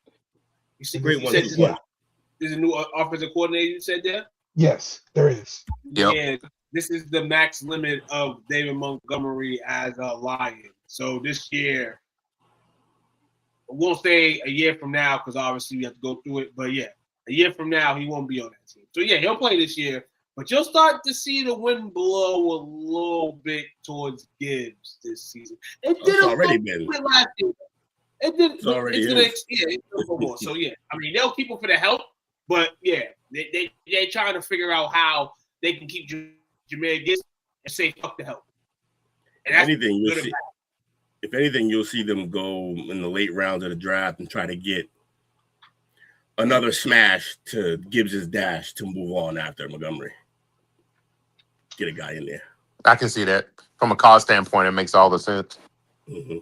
You said, Great one. There's a new offensive coordinator. You said there. Yes, there is. Yep. Yeah, this is the max limit of David Montgomery as a Lion. So this year, I won't say a year from now because obviously we have to go through it. But yeah, a year from now he won't be on that team. So yeah, he'll play this year. But you'll start to see the wind blow a little bit towards Gibbs this season. It did already been last year. It did. It's already more. So yeah, I mean they'll keep him for the help, but yeah, they're trying to figure out how they can keep Jameer Gibbs and say fuck the help. And that's if anything, you'll see them go in the late rounds of the draft and try to get another smash to Gibbs's dash to move on after Montgomery. Get a guy in there. I can see that. From a cost standpoint, it makes all the sense. Mm-hmm.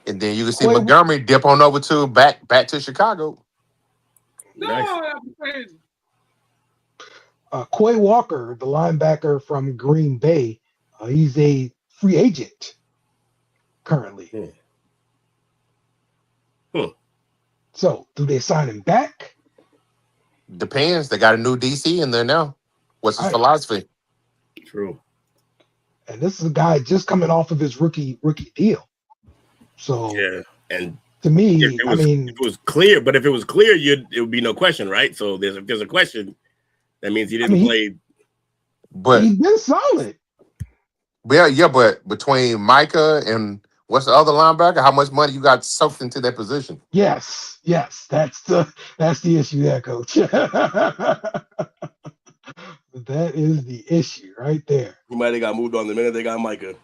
And then you can see Quay, Montgomery dip on over to back to Chicago. Nice. No, that'd be crazy. Quay Walker, the linebacker from Green Bay, he's a free agent currently. So, do they sign him back? Depends. They got a new DC in there now. What's his Right. philosophy? True. And this is a guy just coming off of his rookie deal. So, Yeah, and to me, if it was clear, but if it was clear, it would be no question, right? So if there's a question, that means he didn't play. But he's been solid. Yeah, but between Micah and what's the other linebacker, how much money you got soaked into that position? Yes, that's the issue there, Coach. That is the issue right there. He might have got moved on the minute they got Micah.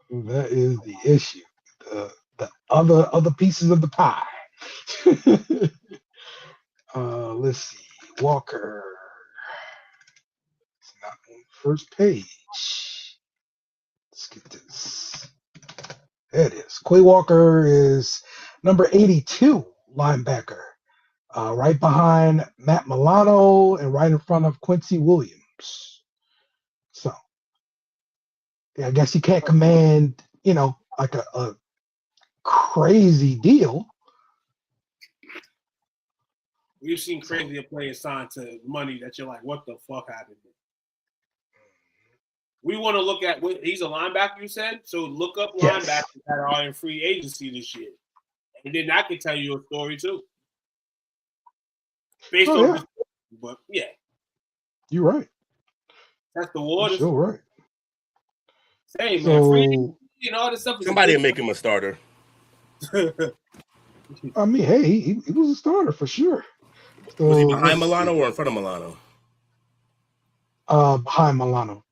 That is the issue. The other pieces of the pie. Let's see. Walker. It's not on the first page. Let's get this. There it is. Quay Walker is number 82 linebacker. Right behind Matt Milano and right in front of Quincy Williams. So, yeah, I guess he can't command, like a crazy deal. We've seen crazier players signed to money that you're like, what the fuck happened? We want to look at he's a linebacker, you said? So look up linebackers that are in free agency this year. And then I can tell you a story too. Based on this, but yeah. You're right. That's the waters. You're right. Hey, man, free all this stuff. Somebody will make him a starter. I mean, hey, he was a starter for sure. So, was he behind Milano or in front of Milano? Behind Milano.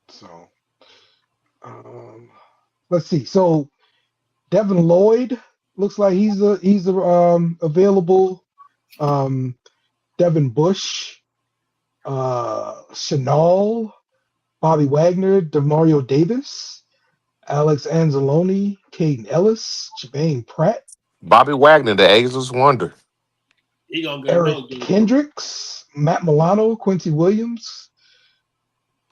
So, let's see. So, Devin Lloyd looks like he's available. Devin Bush, Chanel, Bobby Wagner, Demario Davis, Alex Anzalone, Caden Ellis, Jermaine Pratt, Bobby Wagner, the ageless wonder. He gonna get Eric Kendricks, Matt Milano, Quincy Williams.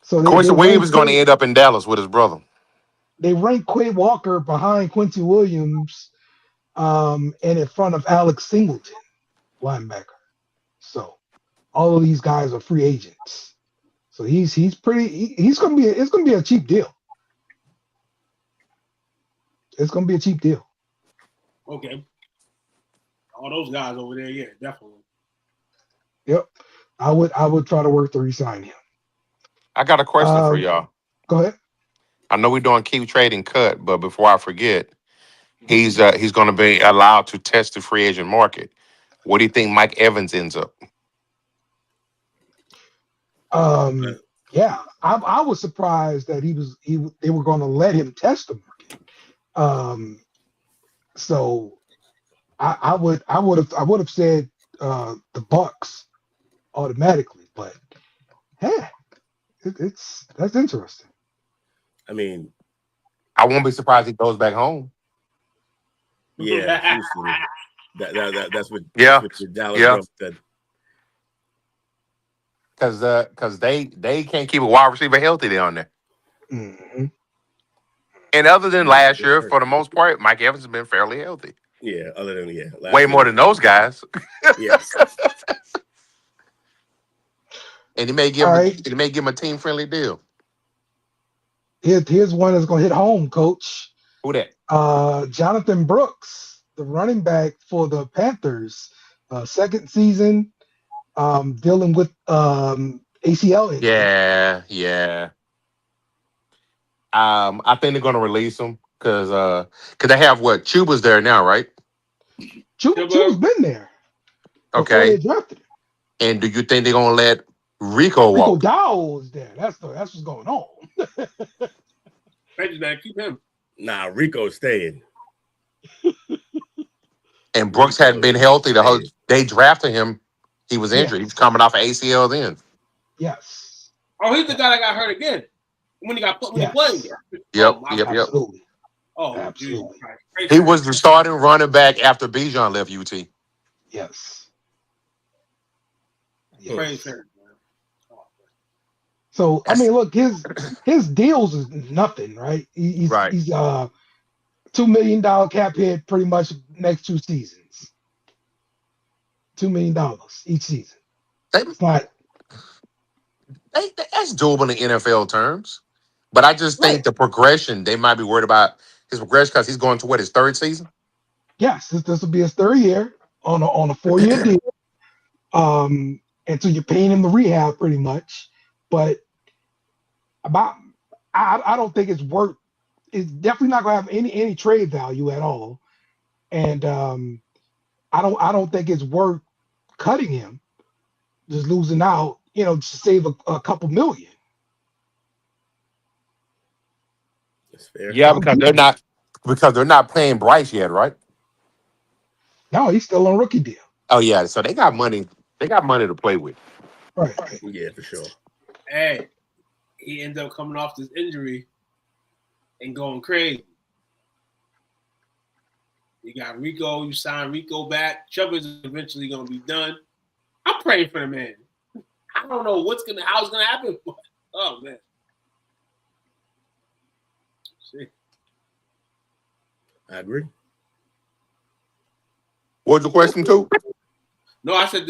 So Quincy Williams is going to end up in Dallas with his brother. They rank Quay Walker behind Quincy Williams, and in front of Alex Singleton, linebacker. So all of these guys are free agents. So it's gonna be a cheap deal. It's gonna be a cheap deal. Okay. All those guys over there, yeah, definitely. Yep. I would try to work to re-sign him. I got a question for y'all. Go ahead. I know we're doing keep trading cut, but before I forget, he's going to be allowed to test the free agent market. What do you think Mike Evans ends up? Yeah, I was surprised that they were going to let him test the market. So I would have said the Bucks automatically, but hey, that's interesting. I mean, I won't be surprised he goes back home. Yeah, Houston. That's what Dallas said. Because they can't keep a wide receiver healthy down there. Mm-hmm. And other than last year, for the most part, Mike Evans has been fairly healthy. Yeah, other than way more than those guys. Yes. And he may give him a team friendly deal. Here's one that's gonna hit home, Coach. Who that? Jonathan Brooks, the running back for the Panthers, second season, dealing with ACL injury. Yeah. I think they're gonna release him because they have what Chuba's there now, right? Chuba's been there. Okay. They drafted him. And do you think they're gonna let Rico walk? Rico Dowd's there. That's what's going on. Keep him. Nah, Rico's staying. And Brooks hadn't been healthy the whole. They drafted him He was injured. He was coming off of ACL then. Yes. Oh, he's the guy that got hurt again when he got when he played. Yep. Absolutely. Oh, absolutely. He was the starting running back after Bijan left UT. Yes. Yes. So I mean, look, his deals is nothing, right? He's $2 million cap hit pretty much next 2 seasons. $2 million each season. It's not. That's doable in NFL terms. But I just think the progression, they might be worried about his progression because he's going to his 3rd season. Yes, this will be his 3rd year on a 4-year deal. And so you're paying him the rehab pretty much. But I don't think it's worth. It's definitely not going to have any trade value at all. And I don't think it's worth cutting him, just losing out, to save a couple million. Fair. Yeah, because they're not playing Bryce yet, right? No, he's still on rookie deal. Oh yeah, so they got money. They got money to play with. Right. Yeah, for sure. Hey, he ended up coming off this injury and going crazy. You got Rico. You signed Rico back. Chubb is eventually going to be done. I'm praying for the man. I don't know how it's gonna happen. Oh man. I agree. What's the question, too? No, I said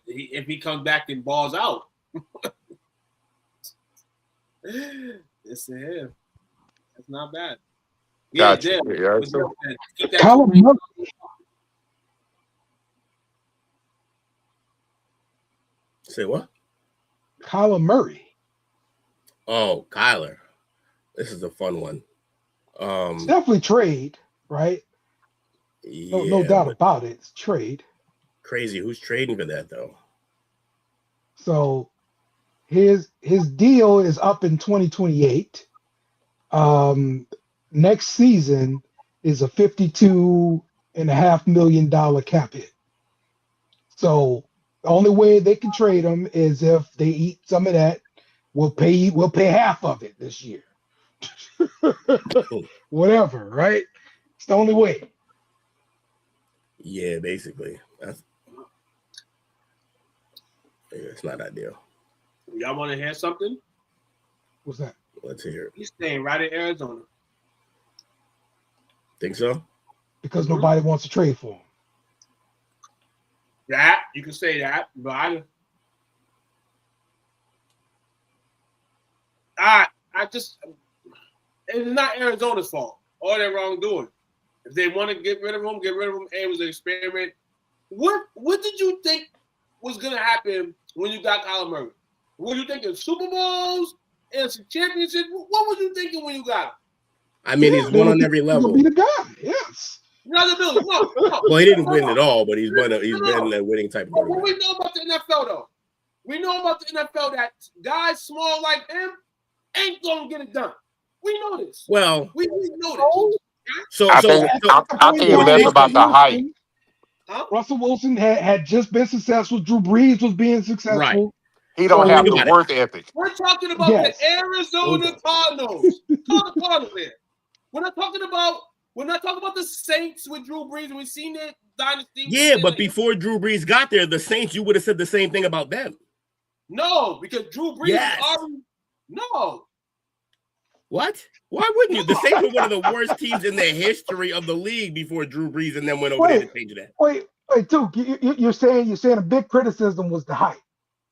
if he comes back and balls out. It's him. That's not bad. Yeah, Gotcha. Keep that Kyler Murray. Say what? Kyler Murray. Oh, Kyler. This is a fun one. It's definitely trade, right? No doubt about it. It's trade. Crazy. Who's trading for that though? So his deal is up in 2028. Next season is a $52.5 million cap hit. So the only way they can trade him is if they eat some of that. We'll pay half of it this year. Whatever, right? It's the only way. Yeah, basically. It's not ideal. Y'all want to hear something? What's that? Let's hear it. He's staying right in Arizona. Think so? Because nobody wants to trade for him. That you can say that, but it's not Arizona's fault or their wrongdoing. If they want to get rid of him, get rid of him. It was an experiment. What did you think was gonna happen when you got Kyler Murray? Were you thinking Super Bowls and some championships? What were you thinking when you got him? I mean, he's won on every level. He'll be the guy. Yes. Billy, no. Well, he didn't win it all, but he's been a winning type of What quarterback. we know about the NFL though, we know about the NFL that guys small like him ain't gonna get it done. We know this. Well, we know this. I think it's less about the height. Russell Wilson had just been successful. Drew Brees was being successful. Right. He don't have the work ethic. We're talking about the Arizona Cardinals. Call the Cardinals here. We're not talking about the Saints with Drew Brees. We've seen their dynasty. Yeah, but before Drew Brees got there, the Saints, you would have said the same thing about them. No, because Drew Brees is already no. What? Why wouldn't you? The Saints were one of the worst teams in the history of the league before Drew Brees and then went over there to change that. Wait, Duke, you're saying a big criticism was the height,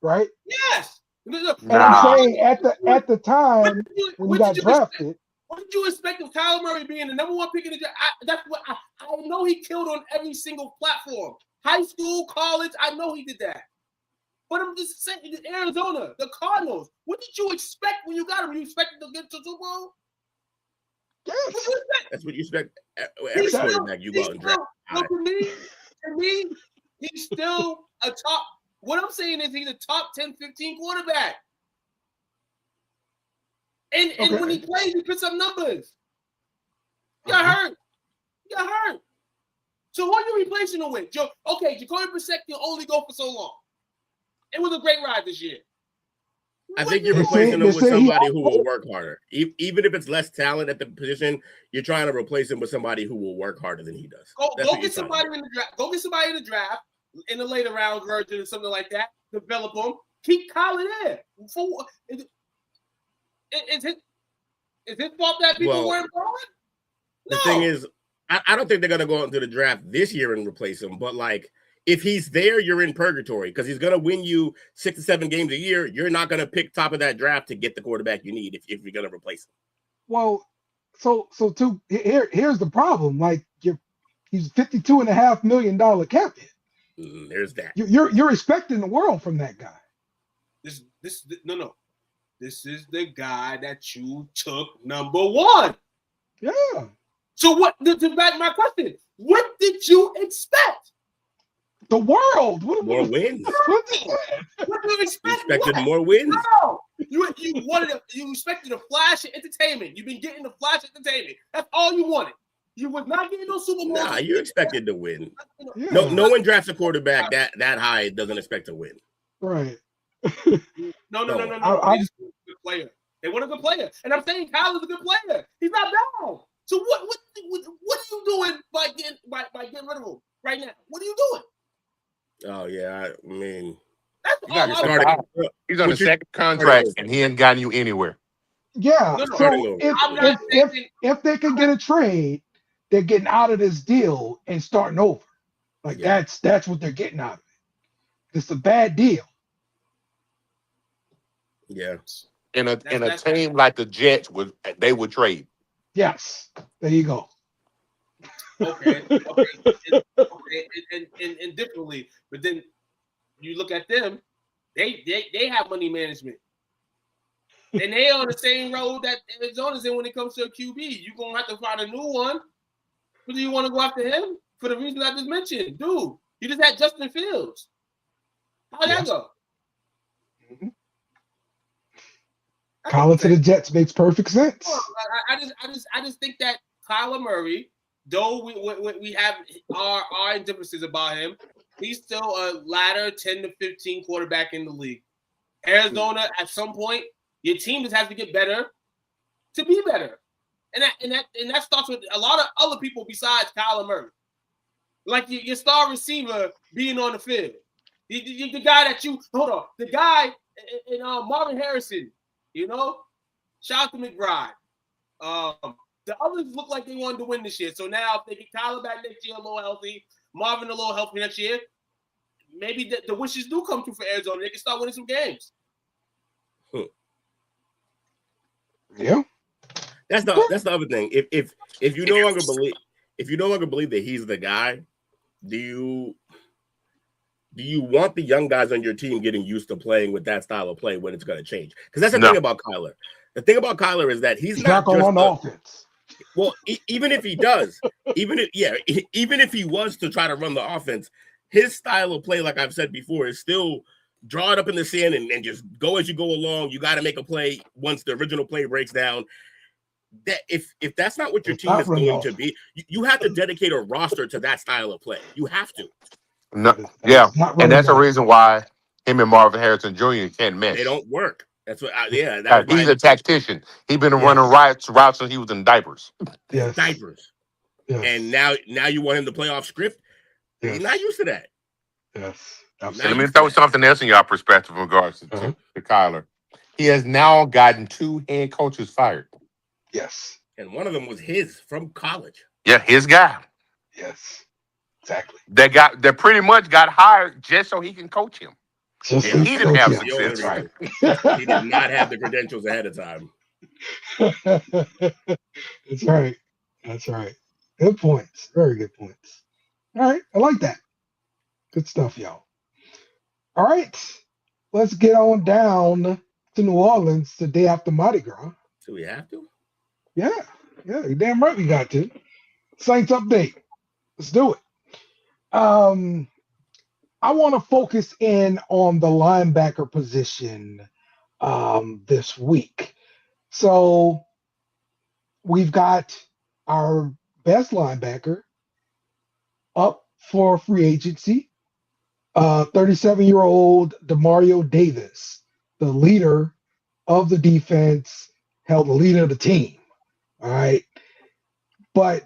right? Yes. And I'm saying at the time when he got drafted. What did you expect of Kyler Murray being the number one pick in the draft? That's what I know. He killed on every single platform, high school, college. I know he did that. But I'm just saying, Arizona, the Cardinals. What did you expect when you got him? You expected to get to the Super Bowl? Yes. That's what you expect. Every quarterback you go out and draft. To me, he's still a top. What I'm saying is he's a top 10, 15 quarterback. And when he plays, he puts up numbers. He got hurt. So who are you replacing him with? Jacoby Brissett can only go for so long. It was a great ride this year. I think you're replacing him with somebody who will work harder. Even if it's less talent at the position, you're trying to replace him with somebody who will work harder than he does. Go get somebody in the draft. Go get somebody in the draft in the later round version or something like that. Develop them. Keep Kyler there. Is it fault that people weren't going? The thing is, I don't think they're gonna go out into the draft this year and replace him. But like, if he's there, you're in purgatory because he's gonna win you 6 to 7 games a year. You're not gonna pick top of that draft to get the quarterback you need if you're gonna replace him. Well, here's the problem. Like he's $52.5 million cap hit. There's that. You're expecting the world from that guy. No. This is the guy that you took number one. Yeah. So what? To back my question, what did you expect? The world. More wins. What do you expect? You expected more wins. No. You expected a flash of entertainment. You've been getting the flash of entertainment. That's all you wanted. You was not getting no Super Bowl. Nah, you expected to win. Yeah. No one drafts a quarterback that high doesn't expect to win. Right. No. He's a good player. They want a good player, and I'm saying Kyler's a good player. He's not bad. So what are you doing by getting rid of him right now? What are you doing? Oh yeah, I mean, he's on a second contract and he ain't gotten you anywhere. Yeah. So if they can get a trade, they're getting out of this deal and starting over. Like that's what they're getting out of it. It's a bad deal. Yeah. In a team like the Jets they would trade. Yes. There you go. Okay. And differently, but then you look at them, they have money management. And they on the same road that Arizona's in when it comes to a QB. You're gonna have to find a new one. Who do you want to go after him? For the reason I just mentioned. Dude, you just had Justin Fields. How'd that go? Mm-hmm. Kyler to the Jets makes perfect sense. I just think that Kyler Murray, though we have our differences about him, he's still a ladder 10 to 15 quarterback in the league. Arizona, at some point, your team just has to get better to be better, and that starts with a lot of other people besides Kyler Murray, like your star receiver being on the field, the guy that the guy in Marvin Harrison. You know, shout out to McBride. The others look like they wanted to win this year. So now if they get Kyler back next year a little healthy, Marvin a little healthy next year, maybe the wishes do come true for Arizona. They can start winning some games. Yeah. That's the other thing. If you no longer believe that he's the guy, do you want the young guys on your team getting used to playing with that style of play when it's going to change? Because that's the thing about Kyler. The thing about Kyler is that he's not going to run the offense. Well, even if he does, even if he was to try to run the offense, his style of play, like I've said before, is still draw it up in the sand and just go as you go along. You got to make a play once the original play breaks down. That if that's not what your team is going to be, you have to dedicate a roster to that style of play. You have to. No, yeah, and that's the reason why him and Marvin Harrison Jr. can't mesh. They don't work. That's what. He's a tactician. He's been running routes since he was in diapers. Yes. Diapers. Yes. And now you want him to play off script. Yes. He's not used to that. Yes. Let me throw something else in your perspective in regards to Kyler. He has now gotten 2 head coaches fired. Yes. And one of them was his from college. Yeah, his guy. Yes. Exactly. That pretty much got hired just so he can coach him. And he didn't have success. Right. He did not have the credentials ahead of time. That's right. That's right. Good points. Very good points. All right. I like that. Good stuff, y'all. All right. Let's get on down to New Orleans the day after Mardi Gras. Do we have to? Yeah. You're damn right we got to. Saints update. Let's do it. I want to focus in on the linebacker position this week. So we've got our best linebacker up for free agency, 37-year-old Demario Davis, the leader of the defense, held the leader of the team. All right. But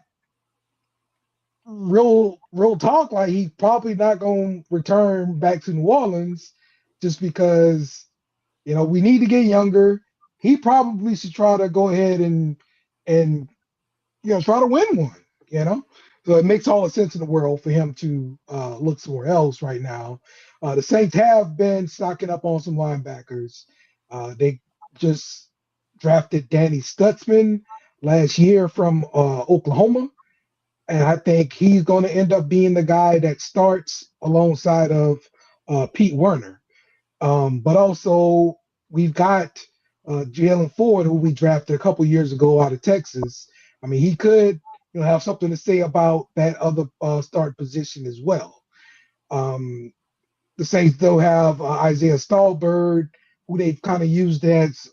real talk, like he's probably not going to return back to New Orleans just because, we need to get younger. He probably should try to go ahead and try to win one. So it makes all the sense in the world for him to look somewhere else right now. The Saints have been stocking up on some linebackers. They just drafted Danny Stutzman last year from Oklahoma, and I think he's going to end up being the guy that starts alongside of Pete Werner. But also we've got Jalen Ford, who we drafted a couple years ago out of Texas. I mean, he could have something to say about that other start position as well. The Saints though have Isaiah Stallbird, who they've kind of used as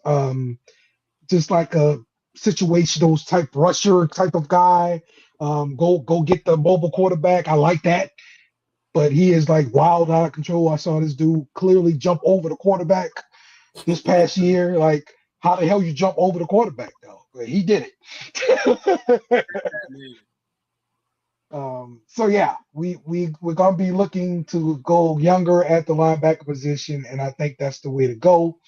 just like a situational type rusher type of guy. Go get the mobile quarterback. I like that. But he is like wild out of control. I saw this dude clearly jump over the quarterback this past year. Like, how the hell you jump over the quarterback though? But he did it. So yeah, we're gonna be looking to go younger at the linebacker position, and I think that's the way to go.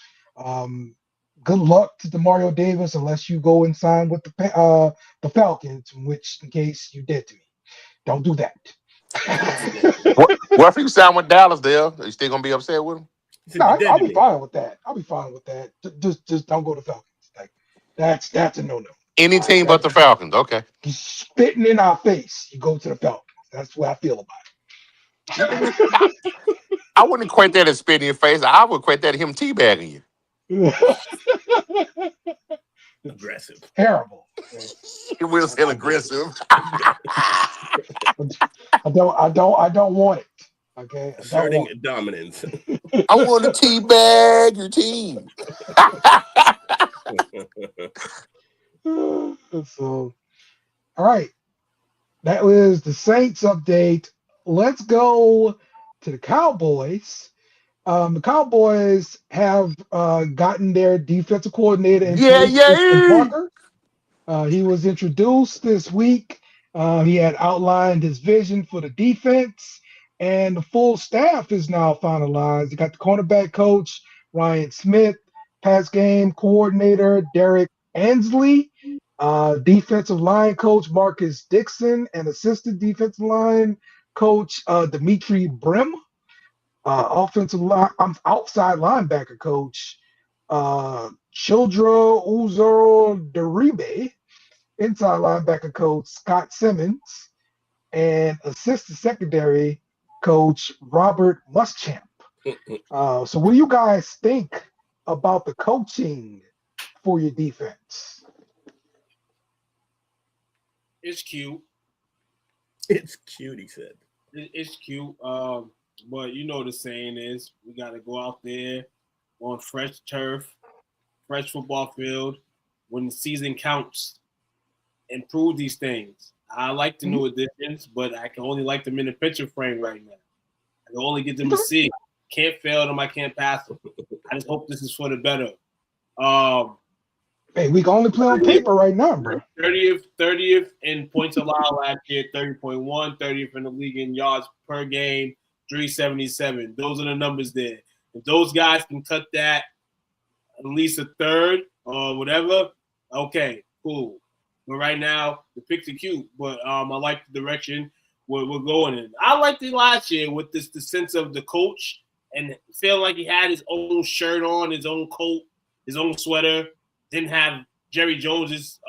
Good luck to Demario Davis, unless you go and sign with the Falcons, in case you did to me. Don't do that. What if you sign with Dallas, Dale? Are you still gonna be upset with him? No, I'll be fine with that. Just don't go to Falcons. Like that's a no-no. Any team but the Falcons. Okay. He's spitting in our face. You go to the Falcons. That's what I feel about it. I wouldn't equate that as spitting in your face. I would equate that to him teabagging you. Aggressive. Terrible. He will say aggressive. I don't want it. Okay. Asserting dominance. I want to teabag your team. So, all right. That was the Saints update. Let's go to the Cowboys. The Cowboys have gotten their defensive coordinator in place, Christian Parker. He was introduced this week. He had outlined his vision for the defense, and the full staff is now finalized. You got the cornerback coach, Ryan Smith, pass game coordinator, Derek Ansley, defensive line coach, Marcus Dixon, and assistant defensive line coach, Dimitri Brim. Offensive line, outside linebacker coach, Childra Uzoro Deribe, inside linebacker coach, Scott Simmons, and assistant secondary coach, Robert Muschamp. So what do you guys think about the coaching for your defense? It's cute. It's cute, he said. It's cute. But you know the saying is, we got to go out there on fresh turf, fresh football field, when the season counts, and prove these things. I like the new additions, but I can only like them in the picture frame right now. I can only get them to see. Can't fail them. I can't pass them. I just hope this is for the better. Hey, we can only play on paper right now, bro. 30th in points allowed last year, 30.1, 30th in the league in yards per game, 377. Those are the numbers there. If those guys can cut that at least a third or whatever, okay, cool. But right now, the picks are cute, but I like the direction we're going in. I liked it last year with the sense of the coach and feeling like he had his own shirt on, his own coat, his own sweater, didn't have Jerry Jones's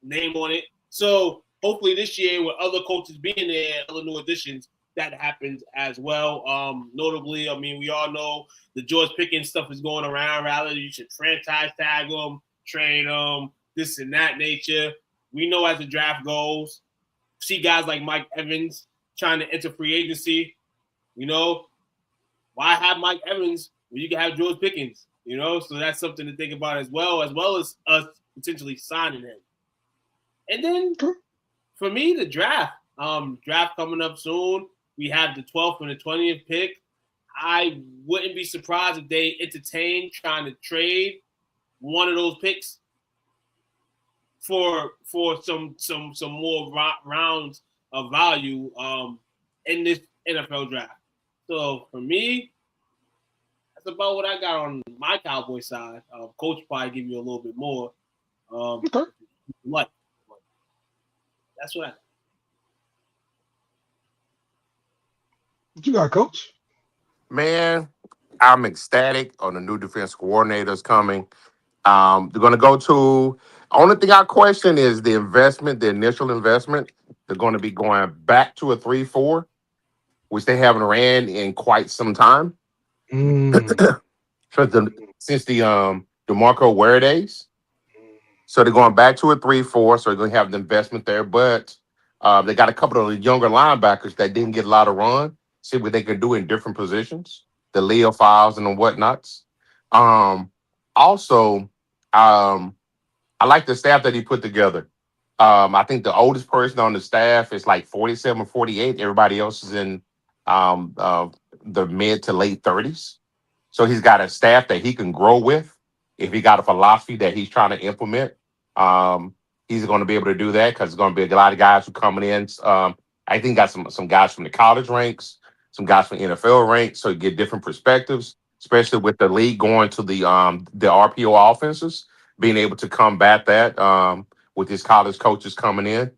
name on it. So hopefully this year with other coaches being there, other new additions, that happens as well. Notably, I mean, we all know the George Pickens stuff is going around. Rather, you should franchise tag them, trade them, this and that nature. We know as the draft goes, see guys like Mike Evans trying to enter free agency. You know, why have Mike Evans when you can have George Pickens? You know, so that's something to think about as well as us potentially signing him. And then for me, the draft. Draft coming up soon. we have the 12th and the 20th pick. I wouldn't be surprised if they entertain trying to trade one of those picks for some more rounds of value in this NFL draft. So for me, that's about what I got on my Cowboy side. Coach probably give you a little bit more. Okay. What? That's what I got. What you got, Coach? Man, I'm ecstatic on the new defense coordinators coming. They're going to go to. Only thing I question is the investment, the initial investment. They're going to be going back to a 3-4, which they haven't ran in quite some time. Since the DeMarco Ware days. So they're going back to a 3-4. So they're going to have the investment there, but they got a couple of younger linebackers that didn't get a lot of run. See what they can do in different positions, the Leo files and the whatnots. Also, I like the staff that he put together. I think the oldest person on the staff is like 47, 48. Everybody else is in the mid to late 30s. So he's got a staff that he can grow with. If he got a philosophy that he's trying to implement, he's going to be able to do that because there's going to be a lot of guys who coming in. I think got some guys from the college ranks, some guys from NFL ranks, so you get different perspectives, especially with the league going to the RPO offenses, being able to combat that with his college coaches coming in.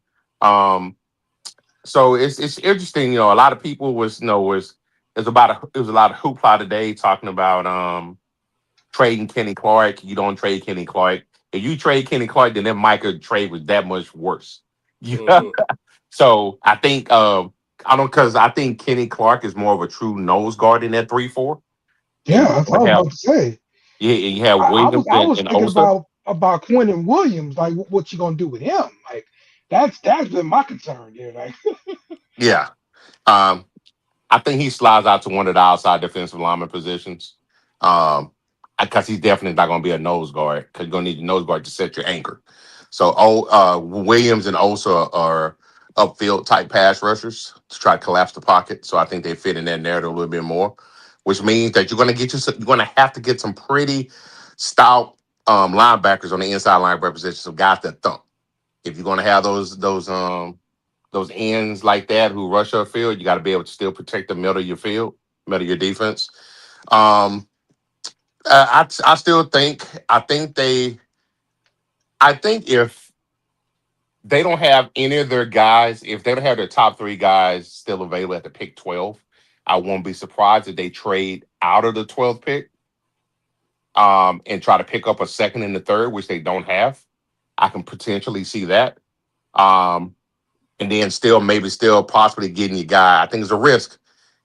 So it's interesting. A lot of people was a lot of hoopla today talking about trading Kenny Clark. You don't trade Kenny Clark. If you trade Kenny Clark, then that Micah trade was that much worse. Yeah. So I think I think Kenny Clark is more of a true nose guard in that 3-4. Yeah, that's what I was about to say. Yeah, and you have I Williams was and thinking Osa. about Quentin Williams. Like, what you gonna do with him? Like, that's been my concern. Yeah, like. Yeah. I think he slides out to one of the outside defensive lineman positions. Because he's definitely not going to be a nose guard because you're going to need a nose guard to set your anchor. So Williams and Osa are upfield type pass rushers to try to collapse the pocket. So I think they fit in that narrative a little bit more, which means that you're going to have to get some pretty stout linebackers on the inside linebacker position, some guys that thump. If you're going to have those ends like that who rush upfield, you got to be able to still protect the middle of your field, middle of your defense. I still think if they don't have any of their guys, if they don't have their top 3 guys still available at the pick 12, I won't be surprised if they trade out of the 12th pick and try to pick up a second and the third, which they don't have. I can potentially see that. And then still possibly getting your guy. I think it's a risk.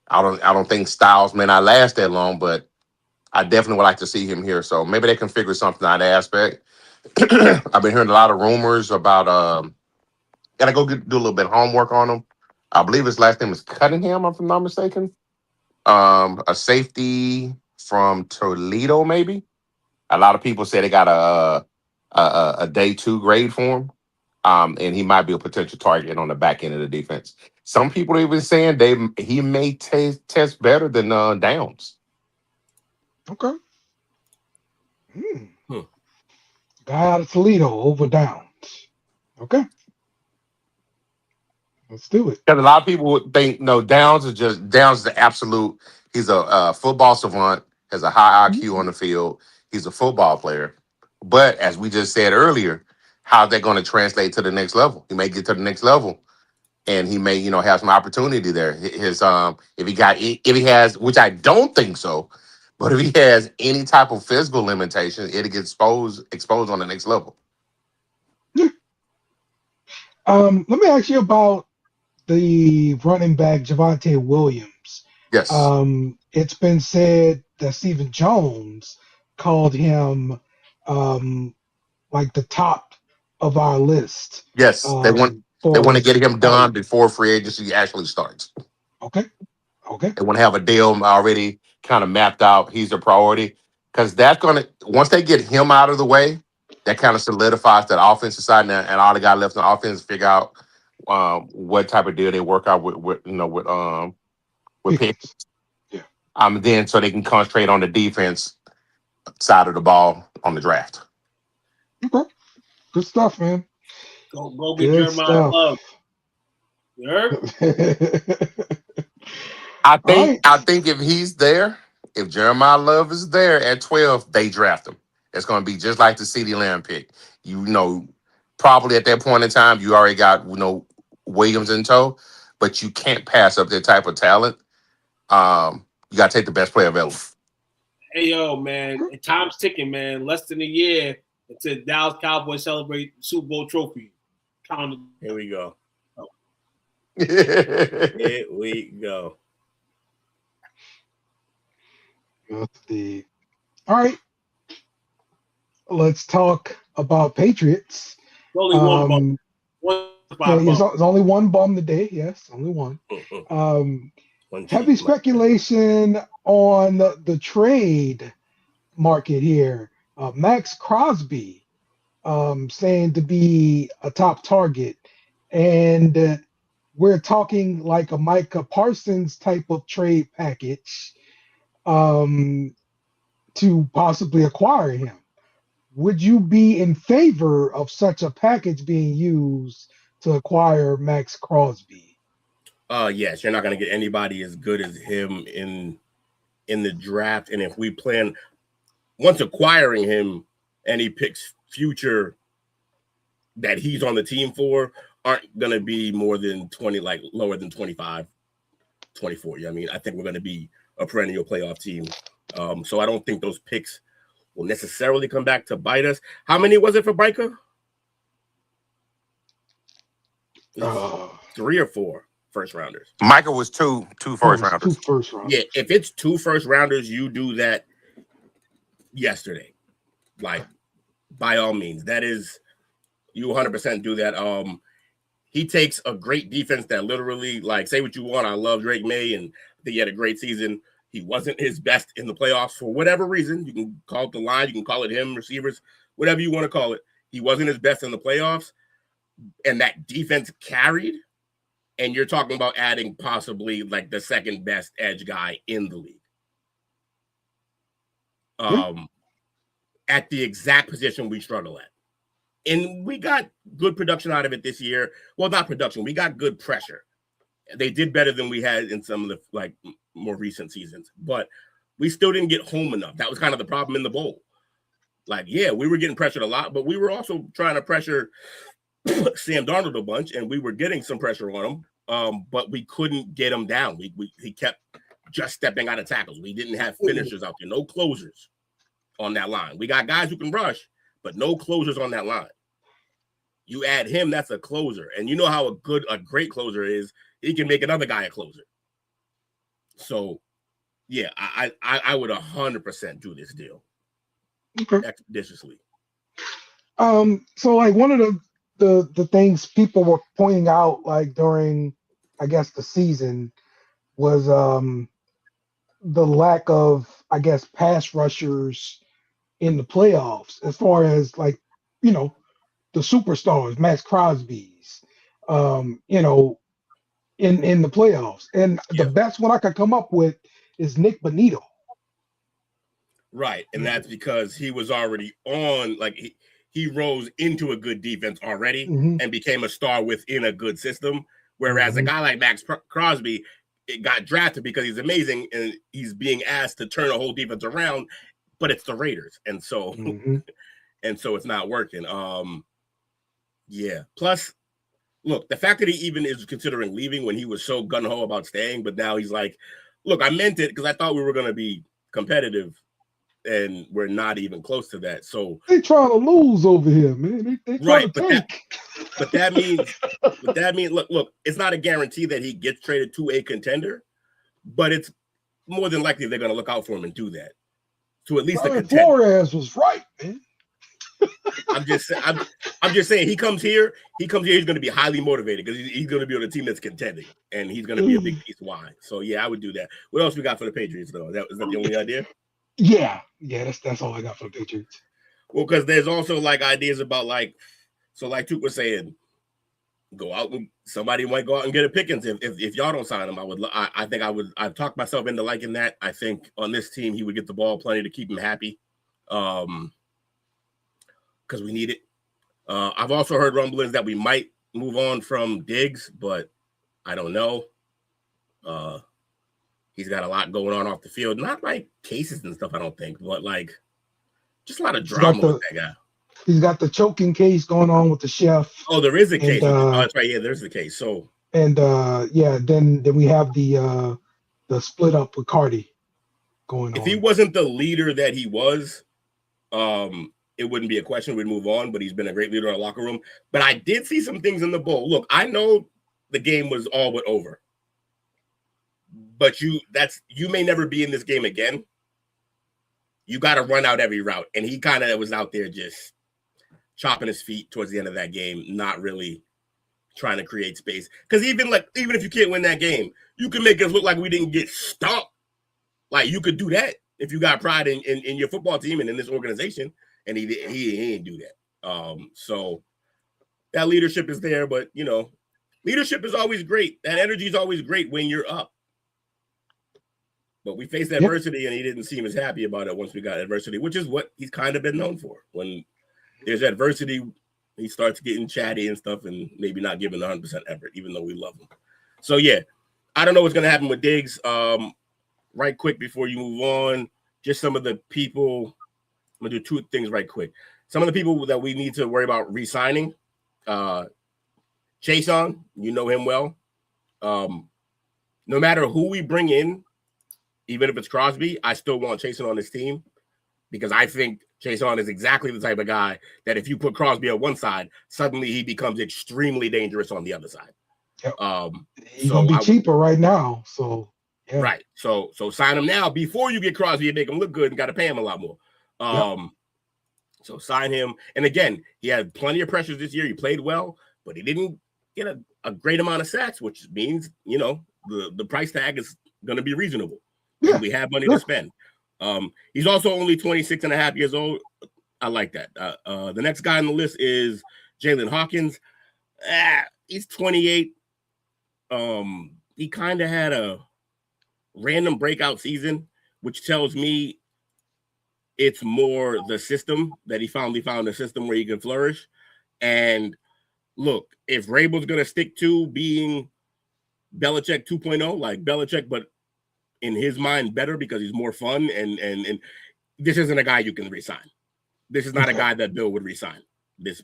I don't think Styles may not last that long, but I definitely would like to see him here. So maybe they can figure something out of that aspect. I've been hearing a lot of rumors about gotta go do a little bit of homework on him. I believe his last name is Cunningham, if I'm not mistaken. A safety from Toledo, maybe. A lot of people say they got a day 2 grade for him. And he might be a potential target on the back end of the defense. Some people are even saying he may test better than Downs. Okay. Guy out of Toledo over Downs. Okay. Let's do it. Because a lot of people would think, no, Downs is the absolute. He's a football savant, has a high IQ on the field. He's a football player. But as we just said earlier, how's that going to translate to the next level? He may get to the next level, and he may, have some opportunity there. If he has, which I don't think so, but if he has any type of physical limitation, it'll get exposed on the next level. Let me ask you about the running back Javonte Williams. Yes. It's been said that Stephen Jones called him like the top of our list. Yes, they want to get him done before free agency actually starts. Okay. They want to have a deal already kind of mapped out. He's a priority because that's going to, once they get him out of the way, that kind of solidifies that offensive side, and all the guy left on offense figure out what type of deal they work out with Pickens. picks. Then so they can concentrate on the defense side of the ball on the draft. Okay. Good stuff, man. Go get Good Jeremiah stuff. Love. You heard? I Right. think if he's there, if Jeremiah Love is there at 12, they draft him. It's going to be just like the CeeDee Lamb pick. You know, probably at that point in time, you already got Williams in tow, but you can't pass up that type of talent. You got to take the best player available. Hey, yo, man. Time's ticking, man. Less than a year until Dallas Cowboys celebrate the Super Bowl trophy. Here we go. Here we go. Let's see. All right. Let's talk about Patriots. Only one bum. It's only one bum today. Yes, only one. Heavy speculation on the trade market here. Max Crosby saying to be a top target. And we're talking like a Micah Parsons type of trade package to possibly acquire him. Would you be in favor of such a package being used to acquire Max Crosby? Yes, you're not going to get anybody as good as him in the draft. And if we plan once acquiring him, any picks future that he's on the team for aren't going to be more than 20, like lower than 25, 24. I mean, I think we're going to be a perennial playoff team. So I don't think those picks will necessarily come back to bite us. How many was it for Micah? 3 or 4 first rounders. Micah was two first rounders. 2 first rounders. Yeah, if it's 2 first rounders, you do that yesterday. Like, by all means, that is, you 100% do that. He takes a great defense that literally, like, say what you want. I love Drake May, and I think he had a great season. He wasn't his best in the playoffs for whatever reason. You can call it the line, you can call it him, receivers, whatever you want to call it. He wasn't his best in the playoffs, and that defense carried. And you're talking about adding possibly like the second best edge guy in the league. At the exact position we struggle at. And we got good production out of it this year. Well, not production. We got good pressure. They did better than we had in some of the like more recent seasons. But we still didn't get home enough. That was kind of the problem in the bowl. Like, yeah, we were getting pressured a lot, but we were also trying to pressure Sam Darnold a bunch, and we were getting some pressure on him, but we couldn't get him down. He kept just stepping out of tackles. We didn't have finishers out there, no closers on that line. We got guys who can rush, but no closers on that line. You add him, that's a closer. And you know how a great closer is. He can make another guy a closer. So, yeah, I would 100% do this deal. Okay. Expeditiously. So like one of the things people were pointing out like during, I guess, the season was the lack of, I guess, pass rushers in the playoffs as far as like, you know, the superstars, Max Crosby's, you know, in the playoffs. And the best one I could come up with is Nick Bonito. Right. And that's because he was already on, like he rose into a good defense already and became a star within a good system. Whereas a guy like Max Crosby, it got drafted because he's amazing and he's being asked to turn a whole defense around, but it's the Raiders. And so, and so it's not working. Yeah. Plus, look, the fact that he even is considering leaving when he was so gung-ho about staying, but now he's like, look, I meant it because I thought we were going to be competitive. And we're not even close to that. So they trying to lose over here, man. They trying to tank. But that means, look, it's not a guarantee that he gets traded to a contender, but it's more than likely they're going to look out for him and do that to at least a contender. Flores was right, man. I'm just saying he comes here. He's going to be highly motivated because he's going to be on a team that's contending, and he's going to be a big piece. Why? So yeah, I would do that. What else we got for the Patriots though? Is that the only idea? Yeah, that's all I got for the Patriots. Well, because there's also like ideas about like, so like Tuke was saying, go out and somebody might go out and get a Pickens if y'all don't sign him. I've talked myself into liking that. I think on this team he would get the ball plenty to keep him happy, because we need it. I've also heard rumblings that we might move on from Diggs, but I don't know. He's got a lot going on off the field, not like cases and stuff, I don't think, but like just a lot of drama with that guy. He's got the choking case going on with the chef. Oh, there is a case. That's right. Yeah, there's the case. So then we have the split up with Cardi going on. If he wasn't the leader that he was, it wouldn't be a question. We'd move on. But he's been a great leader in our locker room. But I did see some things in the bowl. Look, I know the game was all but over, but you may never be in this game again. You got to run out every route, and he kind of was out there just chopping his feet towards the end of that game, not really trying to create space. Because even if you can't win that game, you can make us look like we didn't get stomped. Like, you could do that if you got pride in your football team and in this organization, and he didn't do that. So that leadership is there, but leadership is always great. That energy is always great when you're up. But we faced adversity, and he didn't seem as happy about it once we got adversity, which is what he's kind of been known for. When there's adversity, he starts getting chatty and stuff and maybe not giving 100% effort, even though we love him. So, yeah, I don't know what's going to happen with Diggs. Right quick before you move on, just some of the people. I'm going to do two things right quick. Some of the people that we need to worry about re-signing. Chason, you know him well. No matter who we bring in, even if it's Crosby, I still want Chason on this team because I think Chason is exactly the type of guy that if you put Crosby on one side, suddenly he becomes extremely dangerous on the other side. Yep. He's going to be cheaper right now. So, yeah. Right. So sign him now before you get Crosby and make him look good and got to pay him a lot more. So sign him. And again, he had plenty of pressures this year. He played well, but he didn't get a great amount of sacks, which means, the price tag is going to be reasonable. Yeah. We have money to spend. He's also only 26 and a half years old. I like that. The next guy on the list is Jalen Hawkins. He's 28. He kind of had a random breakout season, which tells me it's more the system that he finally found a system where he can flourish. And look, if Rabel's going to stick to being Belichick 2.0, like Belichick, but in his mind better because he's more fun, and this isn't a guy you can resign. This is not a guy that Bill would resign. This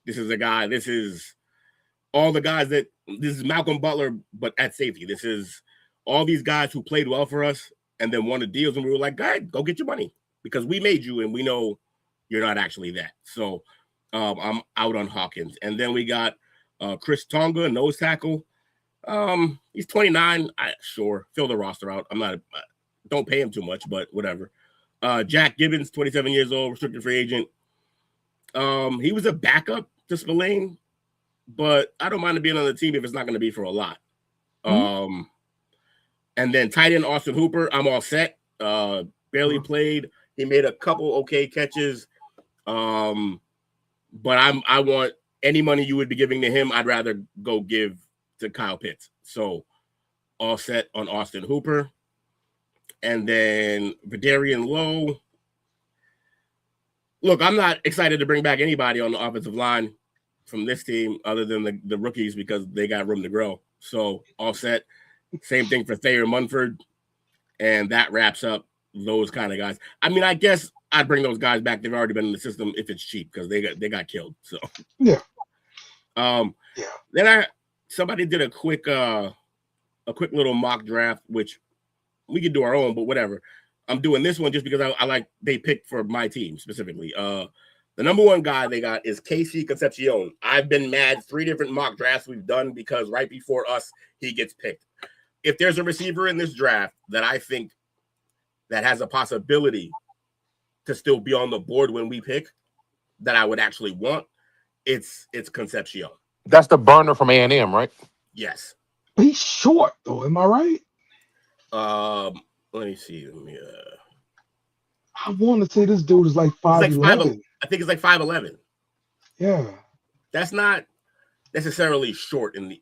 is a guy, this is all the guys this is Malcolm Butler, but at safety. This is all these guys who played well for us and then wanted deals, and we were like, God, go get your money because we made you and we know you're not actually that. So I'm out on Hawkins. And then we got Chris Tonga, nose tackle. He's 29. Sure, fill the roster out. Don't pay him too much, but whatever. Jack Gibbons, 27 years old, restricted free agent. He was a backup to Spillane, but I don't mind him being on the team if it's not going to be for a lot. And then tight end Austin Hooper, I'm all set. Barely played. He made a couple okay catches. But I want any money you would be giving to him, I'd rather go give to Kyle Pitts. So all set on Austin Hooper. And then Vidarian Lowe. Look, I'm not excited to bring back anybody on the offensive line from this team other than the rookies because they got room to grow. So all set. Same thing for Thayer Munford. And that wraps up those kind of guys. I mean, I guess I'd bring those guys back. They've already been in the system if it's cheap because they got killed. So yeah. Then somebody did a quick little mock draft, which we could do our own, but whatever. I'm doing this one just because I like they picked for my team specifically. The number one guy they got is Casey Concepcion. I've been mad 3 different mock drafts we've done because right before us, he gets picked. If there's a receiver in this draft that I think that has a possibility to still be on the board when we pick that I would actually want, it's Concepcion. That's the burner from A&M, right? Yes. He's short though, am I right? Let me see. I want to say this dude is like 5'11". I think it's like 5'11". Yeah. That's not necessarily short in the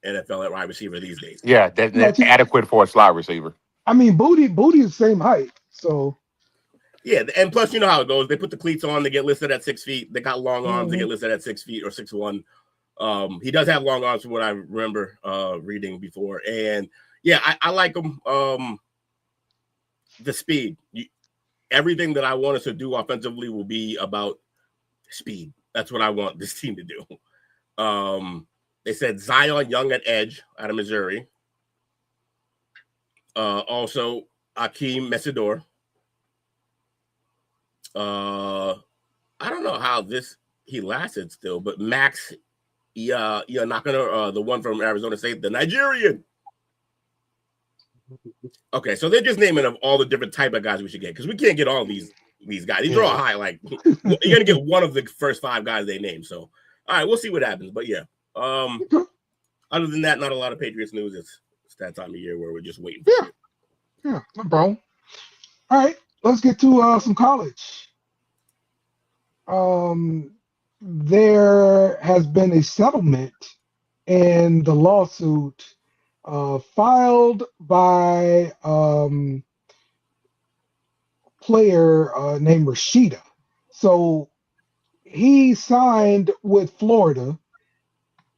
NFL at wide receiver these days. Yeah, that's adequate for a slot receiver. I mean, Booty is the same height, so. Yeah, and plus, you know how it goes. They put the cleats on, they get listed at 6 feet. They got long arms, they get listed at 6 feet or 6'1". He does have long arms from what I remember reading before. And yeah, I like him. The speed. Everything that I want us to do offensively will be about speed. That's what I want this team to do. They said Zion Young at edge out of Missouri. Also, Akeem Mesidor. I don't know how he lasted still, but Max, not gonna the one from Arizona State, the Nigerian. Okay, so they're just naming of all the different type of guys we should get because we can't get all these guys. These are all high. Like you're gonna get one of the first 5 guys they name. So all right, we'll see what happens. But yeah, other than that, not a lot of Patriots news. It's that time of year where we're just waiting. Yeah, no problem. All right, let's get to some college. There has been a settlement in the lawsuit filed by player named Rashada. So he signed with Florida,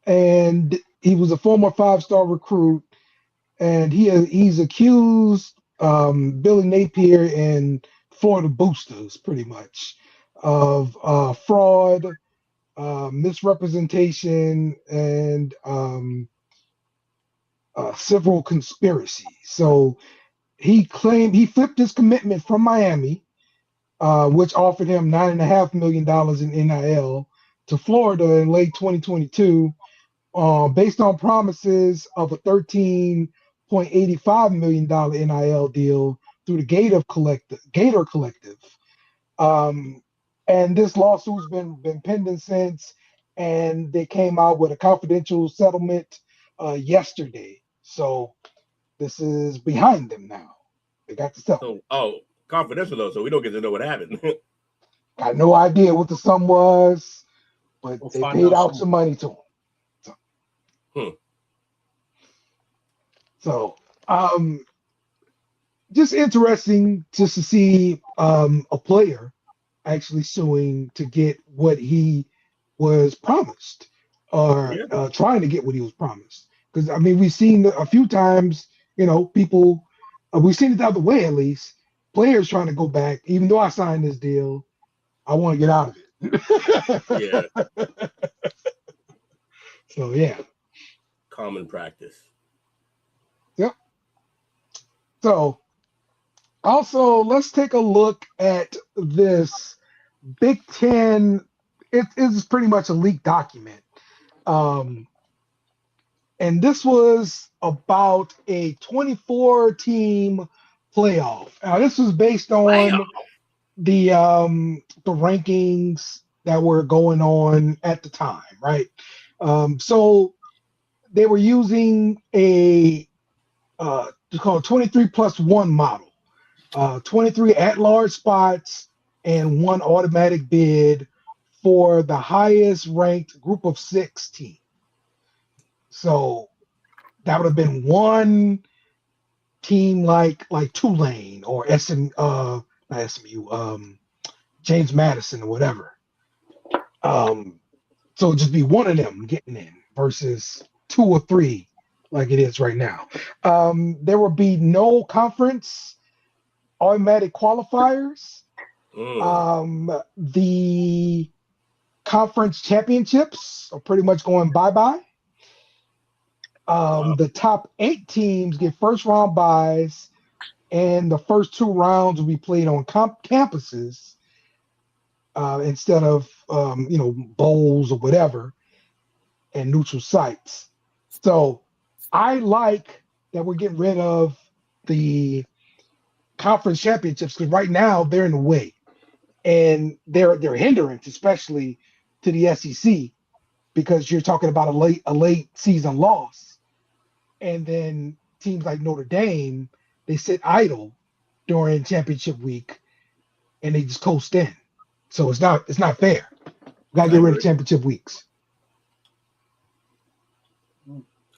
and he was a former 5-star recruit, and he's accused Billy Napier and Florida boosters pretty much of fraud, misrepresentation, and civil conspiracy. So he claimed he flipped his commitment from Miami, which offered him $9.5 million in NIL, to Florida in late 2022, based on promises of a $13.85 million NIL deal through the Gator Collective. And this lawsuit's been pending since, and they came out with a confidential settlement yesterday. So this is behind them now. They got the settlement. Confidential though, so we don't get to know what happened. Got no idea what the sum was, but they paid out some money to him. So, just interesting just to see a player actually suing to get what he was promised, or trying to get what he was promised. Because I mean, we've seen a few times, people, we've seen it the other way at least. Players trying to go back, even though I signed this deal, I want to get out of it. So yeah. Common practice. Yep. So also, let's take a look at this Big Ten. It is pretty much a leaked document. And this was about a 24-team playoff. Now, this was based on the rankings that were going on at the time, right? So they were using it's called 23+1 model. 23 at-large spots and 1 automatic bid for the highest ranked group of 6 team. So that would have been one team like Tulane or not SMU, James Madison or whatever. So it'd just be one of them getting in versus 2 or 3 like it is right now. There will be no conference automatic qualifiers. The conference championships are pretty much going bye-bye. The top 8 teams get first round byes, and the first 2 rounds will be played on campuses instead of bowls or whatever and neutral sites. So I like that we're getting rid of the conference championships, because right now they're in the way, and they're a hindrance, especially to the SEC, because you're talking about a late season loss, and then teams like Notre Dame, they sit idle during championship week and they just coast in. So it's not fair. We gotta get rid of championship weeks.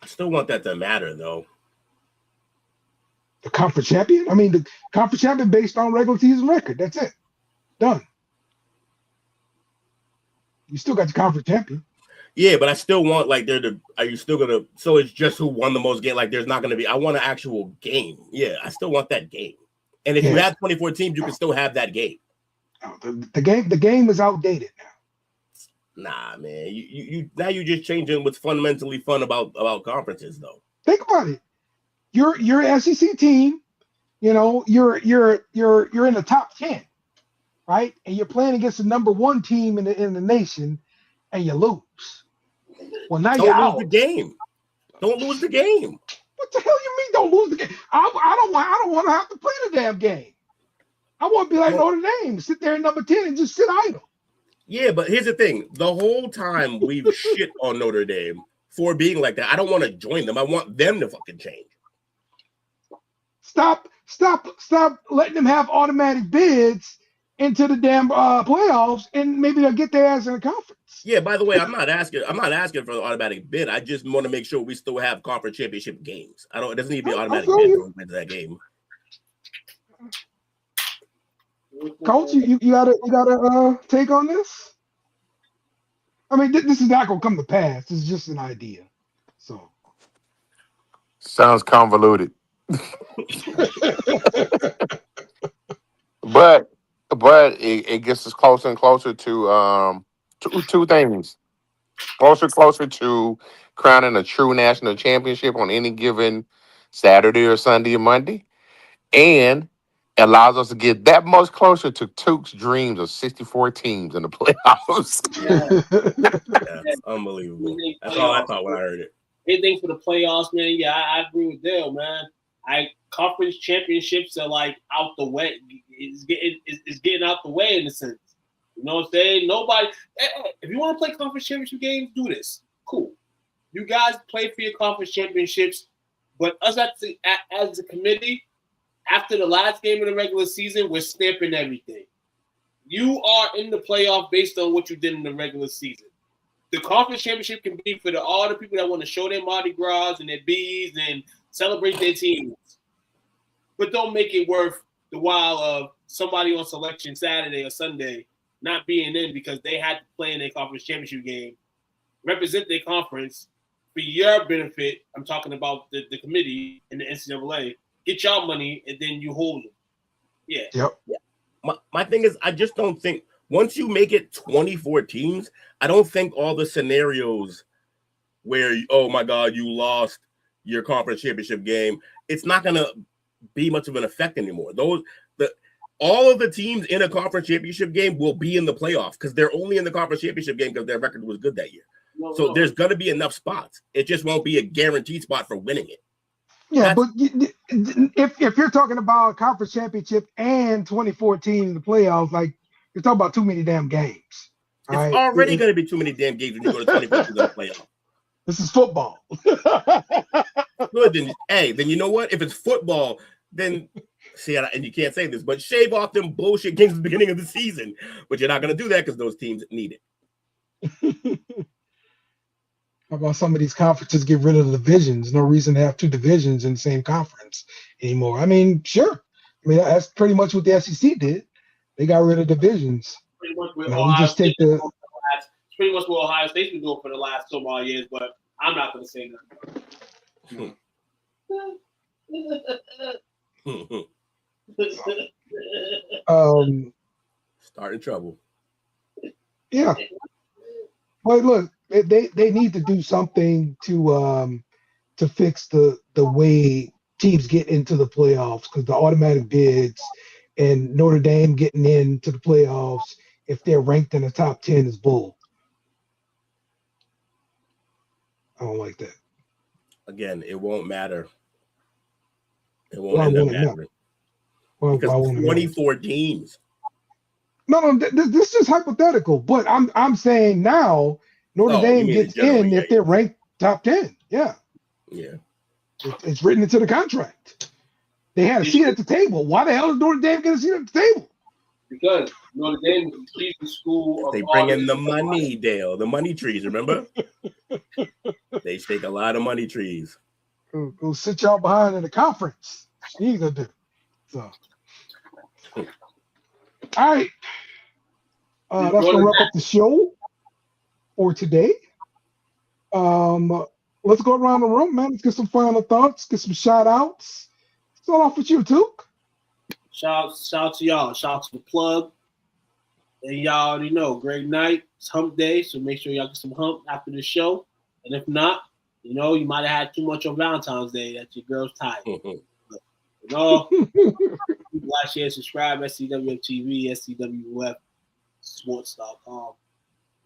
I still want that to matter, though. The conference champion? I mean, the conference champion based on regular season record. That's it. Done. You still got the conference champion. Yeah, but I still want are you still gonna? So it's just who won the most game. Like, there's not gonna be. I want an actual game. Yeah, I still want that game. And if you have 24 teams, you can still have that game. Oh, the game is outdated now. Nah, man. You now you're just changing what's fundamentally fun about conferences, though. Think about it. You're an SEC team. You know, you're in the top 10, right? And you're playing against the number 1 team in the nation, and you lose. Well, now you're out. Don't lose the game. Don't lose the game. What the hell you mean? Don't lose the game? I don't want to have to play the damn game. I want to be like Notre Dame, sit there at number 10 and just sit idle. Yeah, but here's the thing: the whole time we've shit on Notre Dame for being like that. I don't want to join them. I want them to fucking change. Stop letting them have automatic bids into the damn playoffs, and maybe they'll get their ass in the conference. Yeah, by the way, I'm not asking for the automatic bid. I just want to make sure we still have conference championship games. It doesn't need to be automatic bid into that game. Coach, you got a take on this? I mean, this is not gonna come to pass. It's just an idea. So sounds convoluted. but it gets us closer and closer to two things. Closer to crowning a true national championship on any given Saturday or Sunday or Monday, and allows us to get that much closer to Tuke's dreams of 64 teams in the playoffs. That's unbelievable. That's all I thought when I heard it. Anything for the playoffs, man. Yeah, I agree with Dale, man. Conference championships are like out the way. It's getting out the way in a sense. You know what I'm saying? Nobody. If you want to play conference championship games, do this. Cool. You guys play for your conference championships, but us as a committee, after the last game of the regular season, we're stamping everything. You are in the playoff based on what you did in the regular season. The conference championship can be for all the people that want to show their Mardi Gras and their bees and celebrate their teams. But don't make it worth the while of somebody on selection Saturday or Sunday not being in because they had to play in their conference championship game, represent their conference for your benefit. I'm talking about the committee and the NCAA. Get y'all money, and then you hold them. Yeah. Yep. Yeah. My thing is, I just don't think once you make it 24 teams, I don't think all the scenarios where, oh my God, you lost your conference championship game, it's not going to be much of an effect anymore. All of the teams in a conference championship game will be in the playoff because they're only in the conference championship game because their record was good that year. So there's going to be enough spots. It just won't be a guaranteed spot for winning it. Yeah, but if you're talking about a conference championship and 2014 in the playoffs, like you're talking about too many damn games. It's already going to be too many damn games when you go to 2014 in the playoff. This is football. Good, then you know what? If it's football, then see, and you can't say this, but shave off them bullshit games at the beginning of the season. But you're not going to do that because those teams need it. How about some of these conferences get rid of the divisions? No reason to have two divisions in the same conference anymore. I mean, sure. I mean, that's pretty much what the SEC did. They got rid of divisions. Pretty much what Ohio State's been doing for the last so many years, but I'm not going to say that. Starting trouble. Yeah. But look, they need to do something to fix the way teams get into the playoffs because the automatic bids and Notre Dame getting into the playoffs if they're ranked in the top 10 is bull. I don't like that. Again, it won't matter. It won't end up mattering. Because 24 teams. No, this is hypothetical, but I'm saying now Notre Dame gets in if they're ranked top 10. Yeah. Yeah. It's written into the contract. They had a seat at the table. Why the hell does Notre Dame get a seat at the table? Because Notre Dame is the cheesy school of They bring in the artists. money, Dale. The money trees, remember? They take a lot of money trees. Go sit y'all behind in the conference. She ain't gonna do. So, all right. That's gonna wrap up the show for today. Let's go around the room, man. Let's get some final thoughts, get some shout outs. Start off with you, Took. Shout out to y'all. Shout out to the plug. And y'all already know, great night. It's hump day, so make sure y'all get some hump after the show. And if not, you know, you might have had too much on Valentine's Day that your girl's tired. You know, like, share, subscribe, SCWFTV, SCWF, sports.com.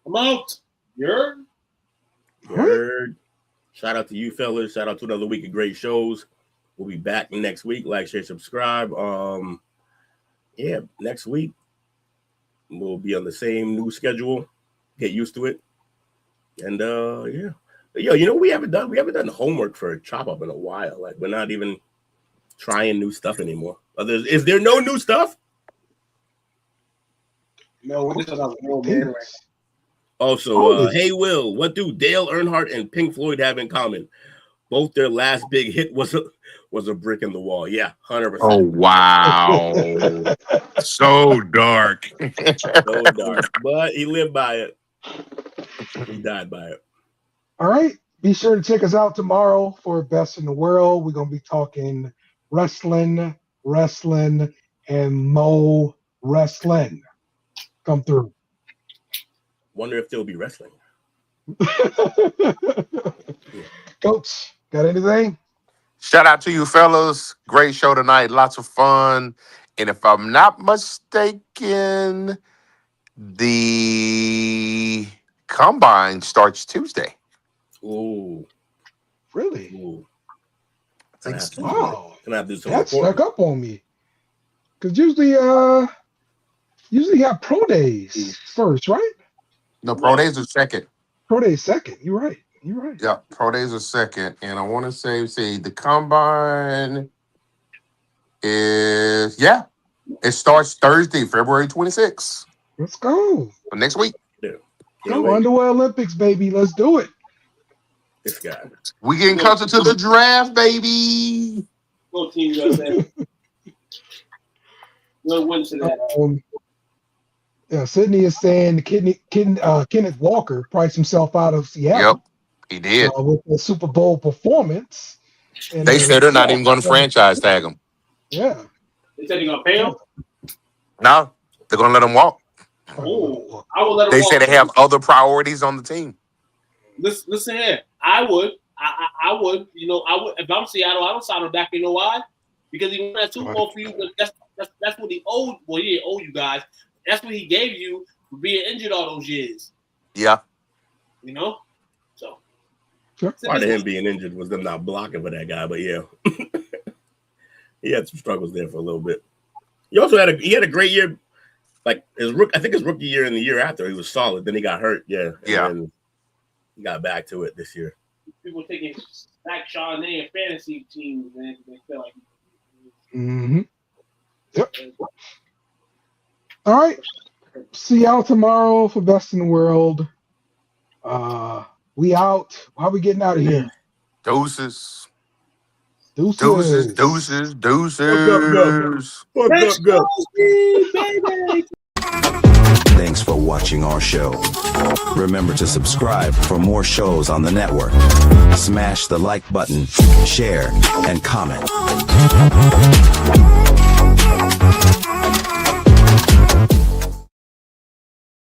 I'm out. You Heard. Shout out to you fellas. Shout out to another week of great shows. We'll be back next week. Like, share, subscribe. Yeah, next week we'll be on the same new schedule. Get used to it. And yeah. But, yo, you know, we haven't done homework for Chop Up in a while. Like, we're not even trying new stuff anymore. Is there no new stuff? No, we're just about to man right. Also, hey Will, what do Dale Earnhardt and Pink Floyd have in common? Both their last big hit was a brick in the wall. Yeah, 100%. Oh wow, so dark. So dark, but he lived by it. He died by it. All right. Be sure to check us out tomorrow for Best in the World. We're gonna be talking wrestling, and Mo wrestling. Come through. Wonder if they'll be wrestling. Coach, got anything? Shout out to you fellas. Great show tonight. Lots of fun. And if I'm not mistaken, the combine starts Tuesday. Ooh. Really? Ooh. Wow. That snuck up on me. Because usually have pro days first, right? No, pro days are second. Pro days second. You're right. Yeah, pro days are second. And I want to say the combine is, it starts Thursday, February 26th. Let's go. Next week. Yeah. Go Underwear Olympics, baby. Let's do it. This guy. We getting closer to the draft, baby. Go Team USA. We'll win to that. Yeah, Sydney is saying Kenneth Walker priced himself out of Seattle. Yep, he did. With the Super Bowl performance. And they said they're not even going to franchise tag him. Yeah. They said they're going to pay him? No, they're going to let him walk. Oh, I would let him They walk. said they have other priorities on the team. Listen here. I would. You know, I would. If I'm Seattle, I don't sign him back. You know why? Because he won that Super Bowl for you. That's what he owed. Well, he didn't owe you guys. That's what he gave you for being injured all those years. Yeah. You know? So. Part of him being injured was them not blocking for that guy, but yeah. He had some struggles there for a little bit. He also had a great year. Like I think his rookie year and the year after, he was solid. Then he got hurt. Yeah. And he got back to it this year. People taking back Chardonnay and fantasy teams, man. They feel like. Mm-hmm. Yep. All right. See y'all tomorrow for Best in the World. We out. How we getting out of here? Deuces. Deuces. Go. Thanks for watching our show. Remember to subscribe for more shows on the network. Smash the like button, share, and comment.